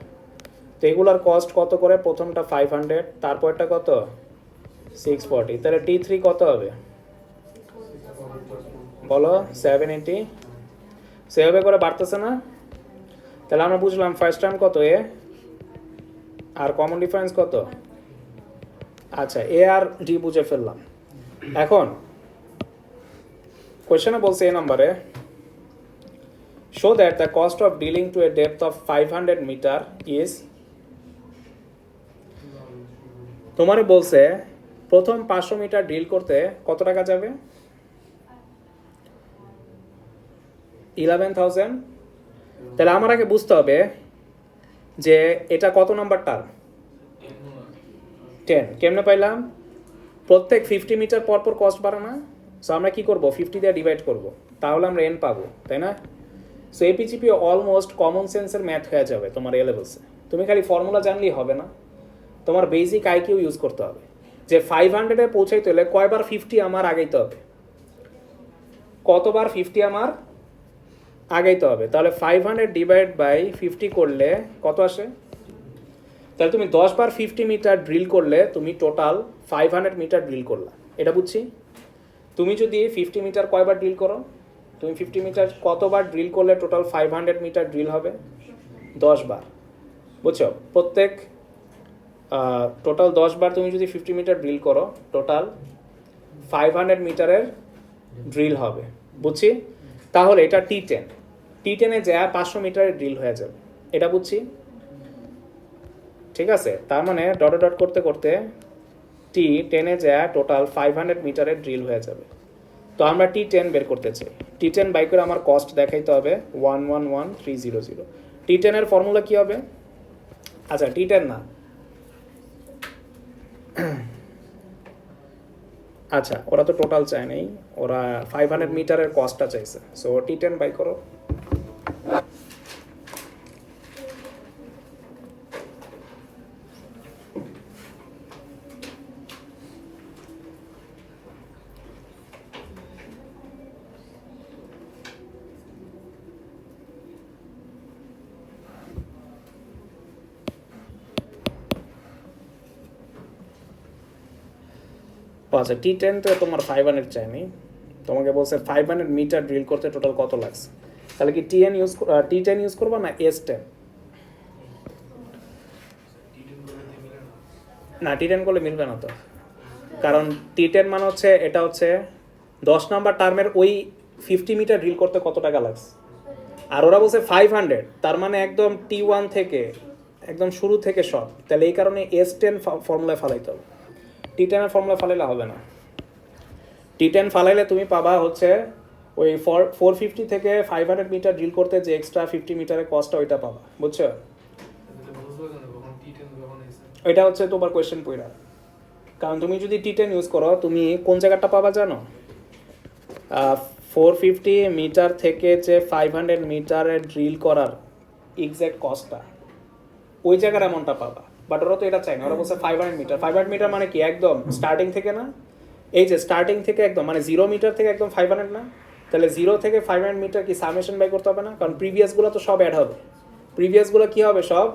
তো এগুলোর কস্ট কত করে? প্রথমটা 500, তারপরটা কত? 640। তাহলে T3 কত হবে বলো? 780। সেভাবে করে বাড়তেছে না? তাহলে আমরা বুঝলাম ফার্স্ট টার্ম কত এ, আর কমন ডিফারেন্স কত? আচ্ছা, এ আর ডি বুঝে ফেললাম। এখন কোয়েশ্চেনে বলছে এ নাম্বারে show that the cost of drilling to a depth of 500 metre is, তোমারে বলছে প্রথম 500 মিটার ড্রিল করতে কত টাকা যাবে? 11,000। তাহলে আমার আগে বুঝতে হবে যে এটা কত নাম্বার টার্ম? 10। কেমনে পাইলাম? প্রত্যেক 50 মিটার পর পর কস্ট বাড়ে না? সো আমরা কি করব? 50 দিয়ে ডিভাইড করব, তাহলে আমরা এন পাবো, তাই না? সো এপিজিপি অলমোস্ট কমন সেন্সের ম্যাথ হয়ে যাবে তোমার এ লেভেলসে। তুমি খালি ফর্মুলা জানলেই হবে না, তোমার বেসিক আইকিউ ইউজ করতে হবে যে 500-এ পৌঁছাইতে হলে কয়বার 50 আমার আগাইতে হবে, কতবার 50 আমার আগাইতে হবে। তাহলে 500 ডিভাইড বাই 50 করলে কত আসে? তাহলে তুমি 10 বার 50 মিটার ড্রিল করলে তুমি টোটাল 500 মিটার ড্রিল করলা, এটা বুঝছি। তুমি যদি 50 মিটার কয়বার ড্রিল করো, তুমি 50 মিটার কতবার ড্রিল করলে টোটাল 500 মিটার ড্রিল হবে? 10 বার, বুঝছো? প্রত্যেক টোটাল 10 বার তুমি যদি 50 মিটার ড্রিল করো টোটাল 500 মিটারের ড্রিল হবে, বুঝছি। তাহলে এটা T10, T10-এ যায় 500 মিটারের ড্রিল হয়ে যাবে, এটা বুঝছি, ঠিক আছে। তার মানে ডট ডট করতে করতে T10-এ যায় টোটাল 500 মিটারের ড্রিল হয়ে যাবে। তো আমরা T10 বের করতে চাই। T10 বাই করে আমার কস্ট দেখাইতে হবে 111,300। T10-এর ফর্মুলা কি হবে? আচ্ছা T10 না, আচ্ছা ওরা তো টোটাল চায় নাই, ওরা 500 মিটারের কস্টটা চাইছে। সো T10 বাই করো। আচ্ছা T10 তো তোমার 500 চাইনি, তোমাকে বলছে 500 মিটার ড্রিল করতে টোটাল কত লাগছে। তাহলে কি T10 ইউজ করবো না S10? না T10 করলে মিলবে না তো, কারণ T10 মানে হচ্ছে এটা হচ্ছে 10 নাম্বার টার্মের ওই 50 মিটার ড্রিল করতে কত টাকা লাগছে, আর ওরা বলছে 500, তার মানে একদম T1 থেকে একদম শুরু থেকে সব। তাহলে এই কারণে S10 ফর্মুলায় ফালাইতে হবে, T10-এর ফর্মুলা ফালাইলে হবে না। T10 ফালাইলে তুমি পাবা হচ্ছে ওই 450 থেকে 500 মিটার ড্রিল করতে যে এক্সট্রা 50 মিটারের কস্টটা ওইটা পাবা, বুঝছো? ওইটা হচ্ছে তোমার কোয়েশ্চেন পড়া, কারণ তুমি যদি T10 ইউজ করো তুমি কোন জায়গাটা পাবা জানো? 450 মিটার থেকে যে 500 মিটারের ড্রিল করার এক্স্যাক্ট কস্টটা, ওই জায়গার অ্যামাউন্টটা পাবা। বাট ওরা তো এটা চাই না, ওরা বলছে 500 মিটার। 500 মিটার মানে কি একদম স্টার্টিং থেকে না, এই যে স্টার্টিং থেকে একদম মানে 0 মিটার থেকে একদম 500 না, তাহলে 0 থেকে 500 মিটার কি সামেশন বাই করতে হবে না? কারণ প্রিভিয়াসগুলো তো সব অ্যাড হবে। প্রিভিয়াসগুলো কী হবে সব,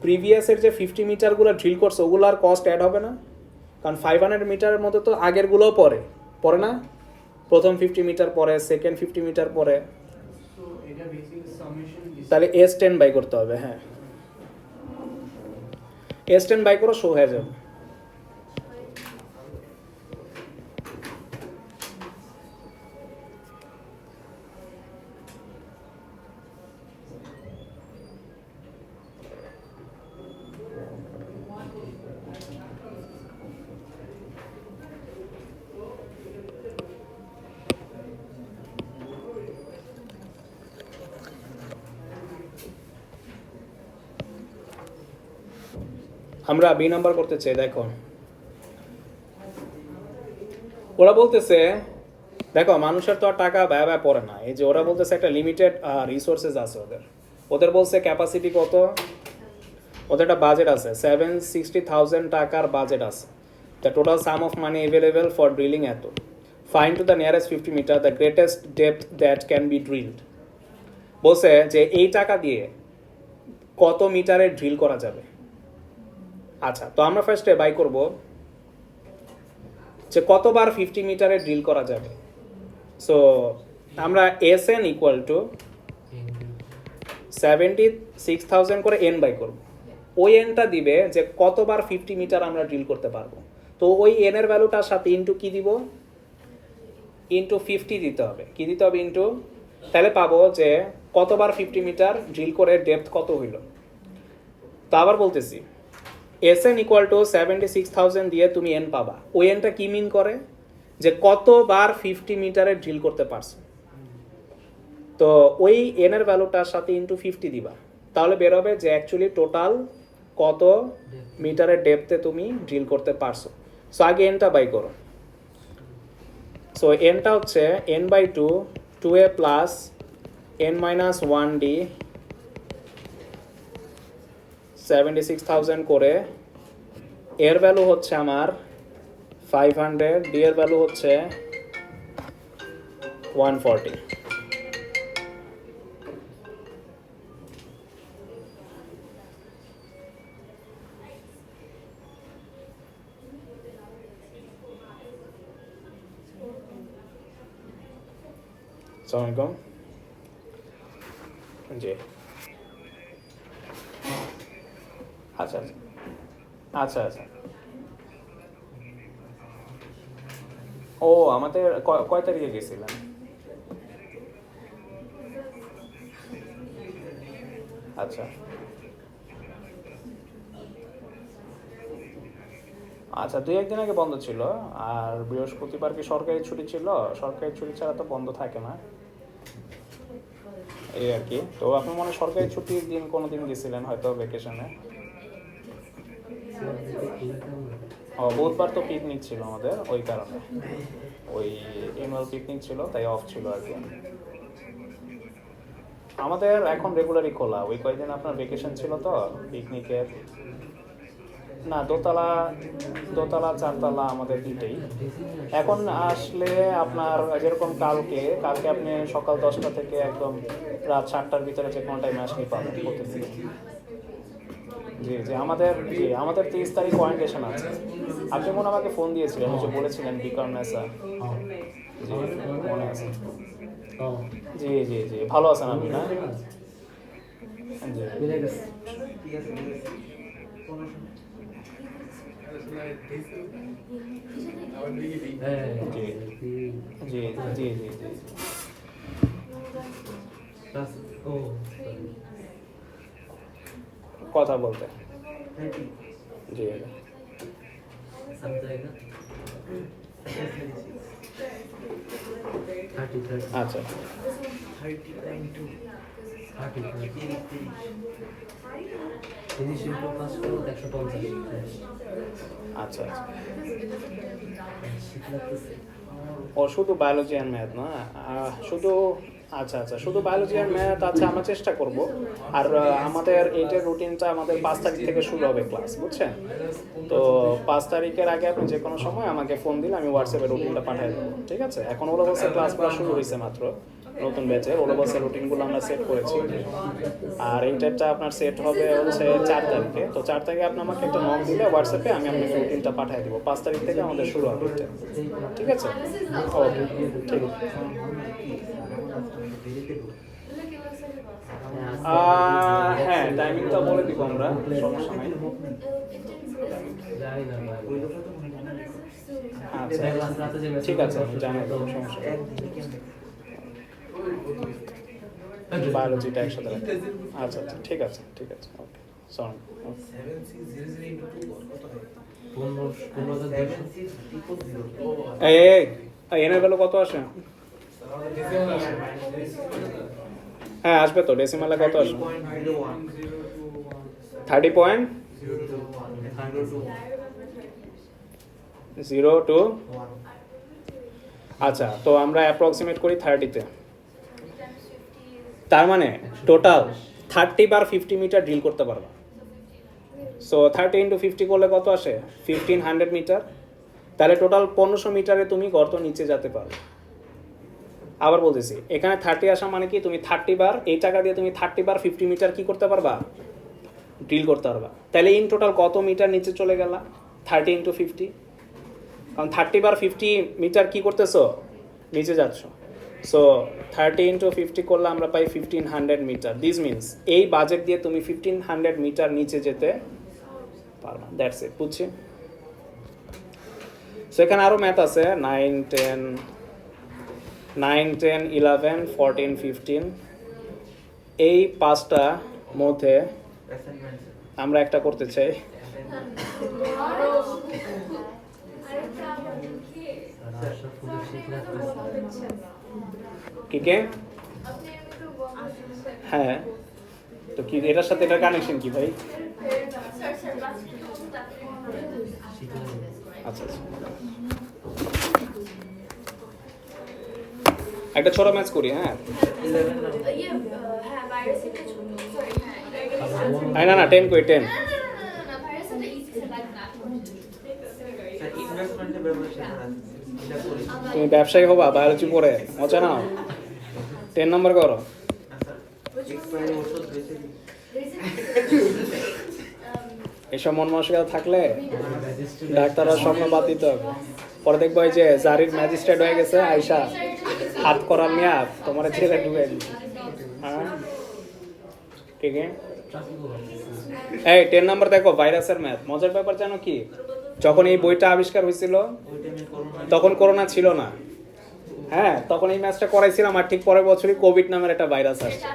প্রিভিয়াসের যে 50 মিটারগুলো ড্রিল করছে ওগুলো আর কস্ট অ্যাড হবে না, কারণ 500 মিটারের মধ্যে তো আগেরগুলোও পরে না, প্রথম 50 মিটার পরে, সেকেন্ড 50 মিটার পরে, তাহলে S10 বাই করতে হবে। হ্যাঁ, S10 বাই করো, শো হয়ে যাবে। আমরা বি নাম্বার করতে চাই। দেখো ওরা বলতেছে, দেখো মানুষের তো আর টাকা ব্যয় পড়ে না, এই যে ওরা বলতেছে একটা লিমিটেড রিসোর্সেস আছে ওদের। ওদের বলছে ক্যাপাসিটি কত, ওদের একটা বাজেট আছে 760,000 টাকার বাজেট আছে। The total sum of money available for drilling এত। Find to the nearest 50 metre the greatest depth that can be drilled. বলছে যে এই টাকা দিয়ে কত মিটারে ড্রিল করা যাবে। আচ্ছা, তো আমরা ফার্স্টে বাই করব যে কতবার 50 মিটারে ড্রিল করা যাবে। সো আমরা SN ইকুয়াল টু 76,000 করে N বাই করব। ওই এনটা দিবে যে কতবার 50 মিটার আমরা ড্রিল করতে পারবো। তো ওই এন এর ভ্যালুটার সাথে ইন্টু কি দিব, ইন্টু 50 দিতে হবে। কি দিতে হবে? ইন্টু, তাহলে পাবো যে কতবার 50 মিটার ড্রিল করে ডেপথ কত হইল। তো আবার বলতেছি SN ইকুয়াল টু 76,000 দিয়ে তুমি এন পাবা। ওই এনটা কি মিন করে, যে কতবার 50 মিটারে ড্রিল করতে পারছো। তো ওই এনের ভ্যালুটার সাথে ইন্টু 50 দিবা, তাহলে বেরোবে যে অ্যাকচুয়ালি টোটাল কত মিটারের ডেপথে তুমি ড্রিল করতে পারছো। সো আগে এনটা বাই করো। সো এনটা হচ্ছে n/2 2a প্লাস n-1d 76,000 করে, এর ভ্যালু হচ্ছে আমার 500, ডি এর ভ্যালু হচ্ছে 140। আসসালামু আলাইকুম। জি, আচ্ছা আচ্ছা আচ্ছা। ও আমাদের কয় তারিখে গেছিলেন? আচ্ছা আচ্ছা, 2-1 দিন আগে বন্ধ ছিল। আর বৃহস্পতিবার কি সরকারি ছুটি ছিল? সরকারি ছুটি ছাড়া তো বন্ধ থাকে না, এই আর কি। তো আপনি মনে হয় সরকারি ছুটির দিন কোনো দিন গেছিলেন হয়তো ভ্যাকেশনে। ও বুধবার তো পিকনিক ছিল আমাদের, ওই কারণে ওই অ্যানুয়াল পিকনিক ছিল, তাই অফ ছিল আর কি। আমাদের এখন রেগুলারই খোলা, ওই কয়েকদিন আপনার ভ্যাকেশন ছিল তো পিকনিকের। না, দোতলা 4তলা আমাদের দুইটাই। এখন আসলে আপনার যেরকম কালকে আপনি সকাল 10টা থেকে একদম রাত 7টার ভিতরে যে কোনো টাইমে আসলেই পাবেন প্রতিদিন। জি জি, আমাদের 30 তারিখ ওয়াইন্টেশন আছে। আপনি মনে আমাকে ফোন দিয়েছিলেন, যে বলেছিলেন বিকারনেসা। জি মনে আছে। জি জি জি, ভালো আছেন আপনি? না জি জি জি জি জি। কথা বলতে জি আচ্ছা আচ্ছা আচ্ছা। ও শুধু বায়োলজি অ্যান্ড ম্যাথ না, শুধু আচ্ছা আচ্ছা, শুধু বায়োলজি আর ম্যাথ। আচ্ছা, আমরা চেষ্টা করব। আর আমাদের এইটার রুটিনটা আমাদের 5 তারিখ থেকে শুরু হবে ক্লাস, বুঝছেন? তো 5 তারিখের আগে আপনি যে কোনো সময় আমাকে ফোন দিলে আমি হোয়াটসঅ্যাপে রুটিনটা পাঠিয়ে দেবো, ঠিক আছে? এখন ওরা বলছে ক্লাসগুলো শুরু হয়েছে মাত্র, নতুন ব্যাচে ওরা বলছে রুটিনগুলো আমরা সেট করেছি। আর ইন্টারটা আপনার সেট হবে হচ্ছে 4 তারিখে। তো 4 তারিখে আপনি আমাকে একটা নক দিলে হোয়াটসঅ্যাপে আমি আপনাকে রুটিনটা পাঠিয়ে দেবো। 5 তারিখ থেকে আমাদের শুরু হবে এটা, ঠিক আছে? ওকে, ঠিক আছে। হ্যাঁ, টাইমিংটা বলে দিব আমরা, সমস্যা নাই। আচ্ছা ঠিক আছে, আমি জানাই দেবো, সমস্যা নেই। বায়োলজিটা একসাথে রাখতে। আচ্ছা আচ্ছা, ঠিক আছে ঠিক আছে, ওকে, সরি। এই এনের ভ্যালু কত আসে? হ্যাঁ আসবে তো, ডেসিমালে কত আসে? 30.02। আচ্ছা, তো আমরা অ্যাপ্রক্সিমেট করি 30-তে। তার মানে টোটাল 30 বার 50 মিটার ড্রিল করতে পারবা। সো 30 × 50 করলে কত আসে? 1500 মিটার। তাহলে টোটাল 1500 মিটারে তুমি গর্ত নিচে যেতে পারো। আবার বলতেছি, এখানে 30 আসা মানে কি, তুমি 30 বার, এই টাকা দিয়ে তুমি 30 বার 50 মিটার কি করতে পারবা? ড্রিল করতে পারবা। তাহলে ইন টোটাল কত মিটার নিচে চলে গেলা? 30 × 50। কারণ 30 বার 50 মিটার কি করতেছো? নিচে যাচ্ছ। সো 30 × 50 করলে আমরা পাই 1500 মিটার। দিস মিনস এই বাজেট দিয়ে তুমি 1500 মিটার নিচে যেতে পারবা। দ্যাটস ইট, বুঝছি? সো এখানে আরও ম্যাথ আছে, 9, 10, 11, 14, 15। এই 5টা মধ্যে আমরা একটা করতে চাই। কি কে? হ্যাঁ, তো কি এটার সাথে এটার কানেকশন কি ভাই? আচ্ছা আচ্ছা, একটা ছোট ম্যাচ করি। হ্যাঁ না না, 10 করি, 10। তুমি ব্যবসায়ী হবা বায়োলজি পড়ে, মজা নাও। 10 নম্বর করো। এসব মন মানসিকতা থাকলে ডাক্তাররা স্বপ্ন বাদ দিতে হবে। পরে দেখবো এই যে জারির ম্যাজিস্ট্রেট হয়ে গেছে, আয়শা হাত করার নিয়ে তোমার ছেলে ঢুকে দিচ্ছে। হ্যাঁ ঠিক আছে। এই 10 নম্বর দেখো, ভাইরাসের ম্যাথ। মজার ব্যাপার জানো কি, যখন এই বইটা আবিষ্কার হয়েছিল তখন করোনা ছিল না। হ্যাঁ, তখন এই ম্যাচটা করাইছিলাম, আর ঠিক পরের বছরই কোভিড নামের একটা ভাইরাস আসছে।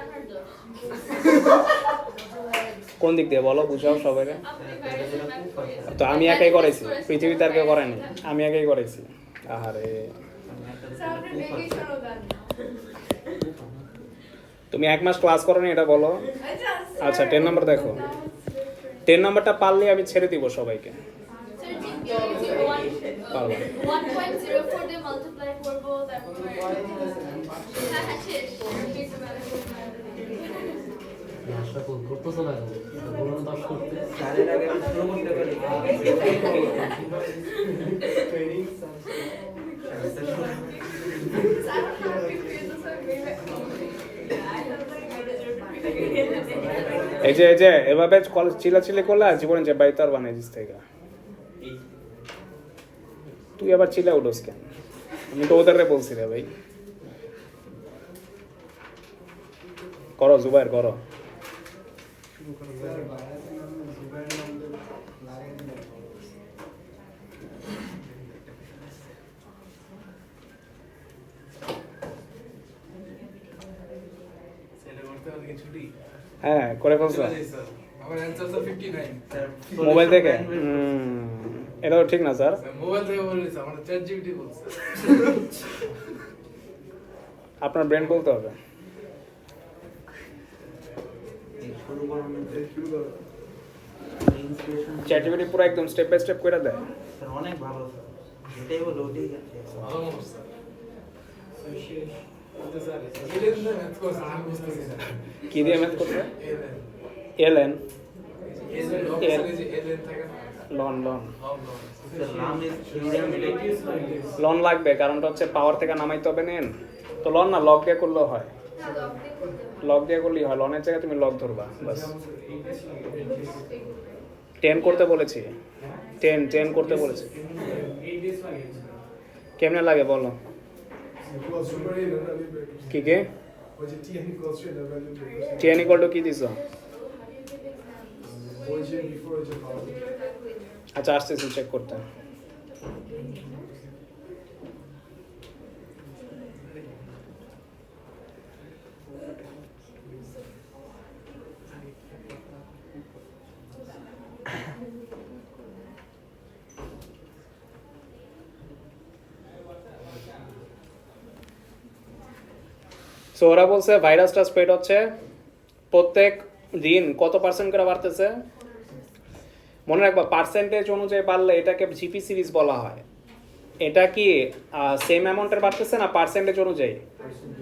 কোন দিক দিয়ে বলো, বুঝাও সবাই। তো আমি একাই করাইছি, পৃথিবীতে আর কেউ করেনি, আমি একাই করাইছি। আহারে, তুমি 1 মাস ক্লাস করো নি, এটা বলো। আচ্ছা 10 নম্বর দেখো, 10 নম্বরটা পারলে আমি ছেড়ে দিব সবাইকে। পারবো 1.04 দিয়ে মাল্টিপ্লাই করব, তারপর হ্যাঁ শেষ। এই যে এভাবে চিলাচিলি করলে জীবনে যে বাইতার বানাইছিস থেকে, তুই আবার চিলা উঠোস কেন? আমি তো ওদের বলছি রে ভাই। করো জুবাইর, করো। হ্যাঁ করে ফেলছো মোবাইল থেকে? এটাও ঠিক না স্যার, আপনার ব্রেন বলতে হবে। চ্যাটজিপিটি পুরো একদম স্টেপ বাই স্টেপ করে দেয়। অনেক ভালো স্যার, এটাই হলো ওটাই আছে। কি দিয়ে ম্যাথ করছে? এলএন লন লন লন লাগবে, কারণটা হচ্ছে পাওয়ার থেকে নামাইতে হবে নেন, তো লন না লগ দিয়ে করলেও হয়, লগ দিয়ে করলেই হয়, লনের জায়গায় তুমি লগ ধরবা বাস। 10 করতে বলেছি, 10 করতে বলেছি। কেমনে লাগে বলো? কি কে টেন ইকুয়াল টু কি দিছো? আচ্ছা আসতেছি চেক করতে। সো ওরা বলছে ভাইরাসটা স্প্রেড হচ্ছে প্রত্যেক দিন কত পার্সেন্ট করে বাড়তেছে। মনে রাখবা পার্সেন্টেজ অনুযায়ী বাড়লে এটাকে জিপি সিরিজ বলা হয়। এটা কি সেম অ্যামাউন্টের বাড়তেছে না পার্সেন্টেজ অনুযায়ী?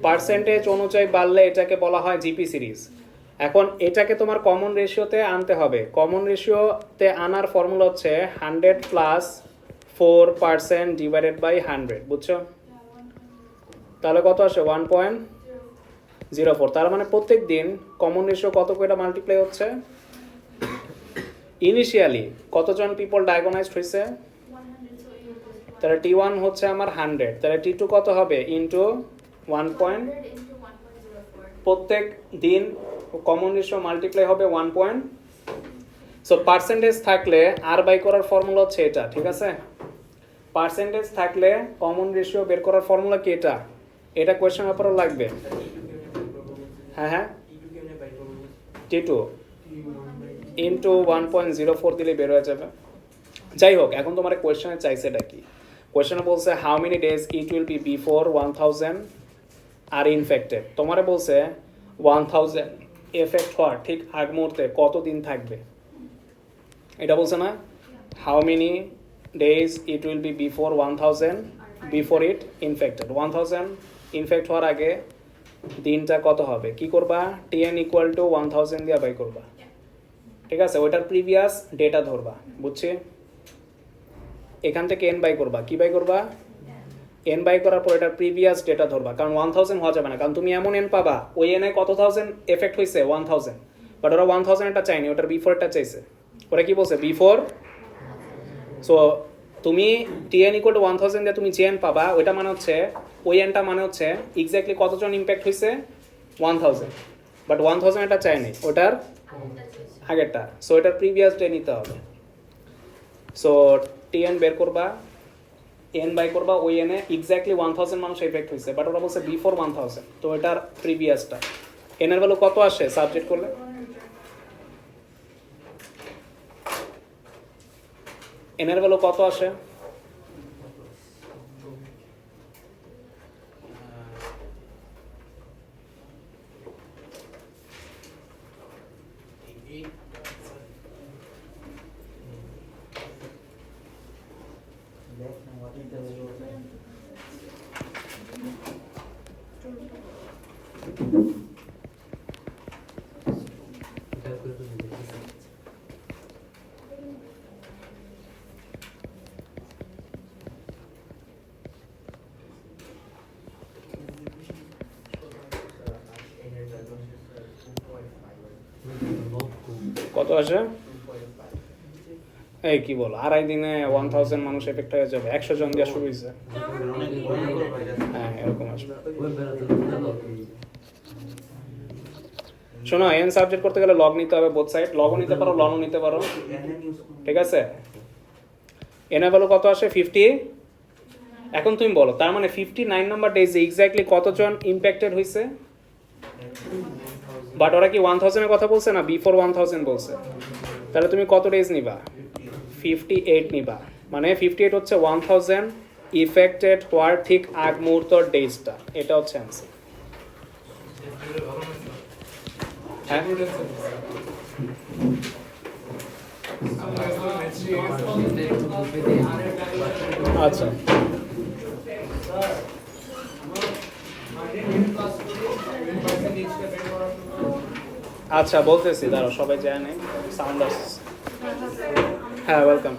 পার্সেন্টেজ অনুযায়ী বাড়লে এটাকে বলা হয় জিপি সিরিজ। এখন এটাকে তোমার কমন রেশিওতে আনতে হবে। কমন রেশিওতে আনার ফর্মুলা হচ্ছে 100 প্লাস 4% ডিভাইডেড বাই 100, বুঝছো? তাহলে কত আসে? 1.04। তার মানে প্রত্যেক দিন কমন রেশিও কত করে মাল্টিপ্লাই হচ্ছে? ইনিশিয়ালি কতজন পিপল ডায়াগনাইজড হয়েছে? তাহলে T1 হচ্ছে আমার 100, তাহলে T2 কত হবে? ইন্টু 1. প্রত্যেক দিন কমন রেশিও মাল্টিপ্লাই হবে 1. সো পার্সেন্টেজ থাকলে আর বাই করার ফর্মুলা হচ্ছে এটা, ঠিক আছে? পার্সেন্টেজ থাকলে কমন রেশিও বের করার ফর্মুলা কি এটা? এটা কোয়েশ্চেন পেপারও লাগবে। হ্যাঁ হ্যাঁ, T2 ইন্টু 1.04 দিলে বের হয়ে যাবে। যাই হোক, এখন তোমার কোয়েশ্চেনে চাইছে এটা কি? কোয়েশ্চেনে বলছে how many days it will be before 1000 are infected. তোমারে বলছে 1000 এফেক্ট হওয়ার ঠিক আগ মুহূর্তে কতদিন থাকবে, এটা বলছে না? How many days it will be before 1000 before it infected. 1000 infect হওয়ার আগে দিনটা কত হবে? কি করবা? TN ইকুয়াল টু 1000 দিয়ে বাই করবা, ঠিক আছে? ওইটার প্রিভিয়াস ডেটা ধরবা, বুঝছি? এখান থেকে n বাই করবা। কি বাই করবা? n বাই করার পর এটার প্রিভিয়াস ডেটা ধরবা, কারণ 1000 হওয়া যাবে না, কারণ তুমি এমন n পাবা ওই n এ কত থাউজেন্ড এফেক্ট হয়েছে? 1000, বাট ওরা 1000 এটা চাইনি, ওটার বিফোরটা চাইছে। ওরা কি বলছে? বিফোর। সো তুমি TN ইকুয়াল টু 1000 দিয়ে তুমি যে n পাবা ওইটা মানে হচ্ছে ওই nটা মানে হচ্ছে এক্স্যাক্টলি কতজন ইম্প্যাক্ট হয়েছে? 1000, বাট 1000 এটা চাইনি, ওটার আগেরটা। সো এটার প্রিভিয়াস ডে নিতে হবে। সো TN বের করবা, n বাই করবা ওই n এ এক্স্যাক্টলি 1000 মানুষ এফেক্ট হয়েছে, বাট ওরা বলছে বিফোর 1000, তো এটার প্রিভিয়াসটা। n এর ভ্যালু কত আসে সাবজেক্ট করলে? n এর ভ্যালু কত আসে? কত আসে? এই কি বল, আড়াই দিনে 1000 মানুষ এফেক্ট হয়ে যাবে। 100 জন দিয়ে শুরু হয়েছে। হ্যাঁ এরকম আসবে। শোনো, n সাবজেক্ট করতে গেলে লগ নিতে হবে বোথ সাইড। লগও নিতে পারো, লনও নিতে পারো, ঠিক আছে? n এর ভ্যালু কত আসে? 50। এখন তুমি বলো, তার মানে 59 নাম্বার ডেজে এক্স্যাক্টলি কতজন ইম্প্যাক্টেড হয়েছে? বাট ওরা কি 1000 এর কথা বলছে না, বিফোর 1000 বলছে। তাহলে তুমি কত ডেজ নিবা? 58 নিবা। মানে 58 হচ্ছে 1000 ইফেক্টেড হওয়ার ঠিক আগ মুহূর্তর ডেজটা। এটা হচ্ছে অ্যান্সার। হ্যাঁ আচ্ছা আচ্ছা বলতেছি দাঁড়াও সবাই জানে সাউন্ড আসছে হ্যাঁ ওয়েলকাম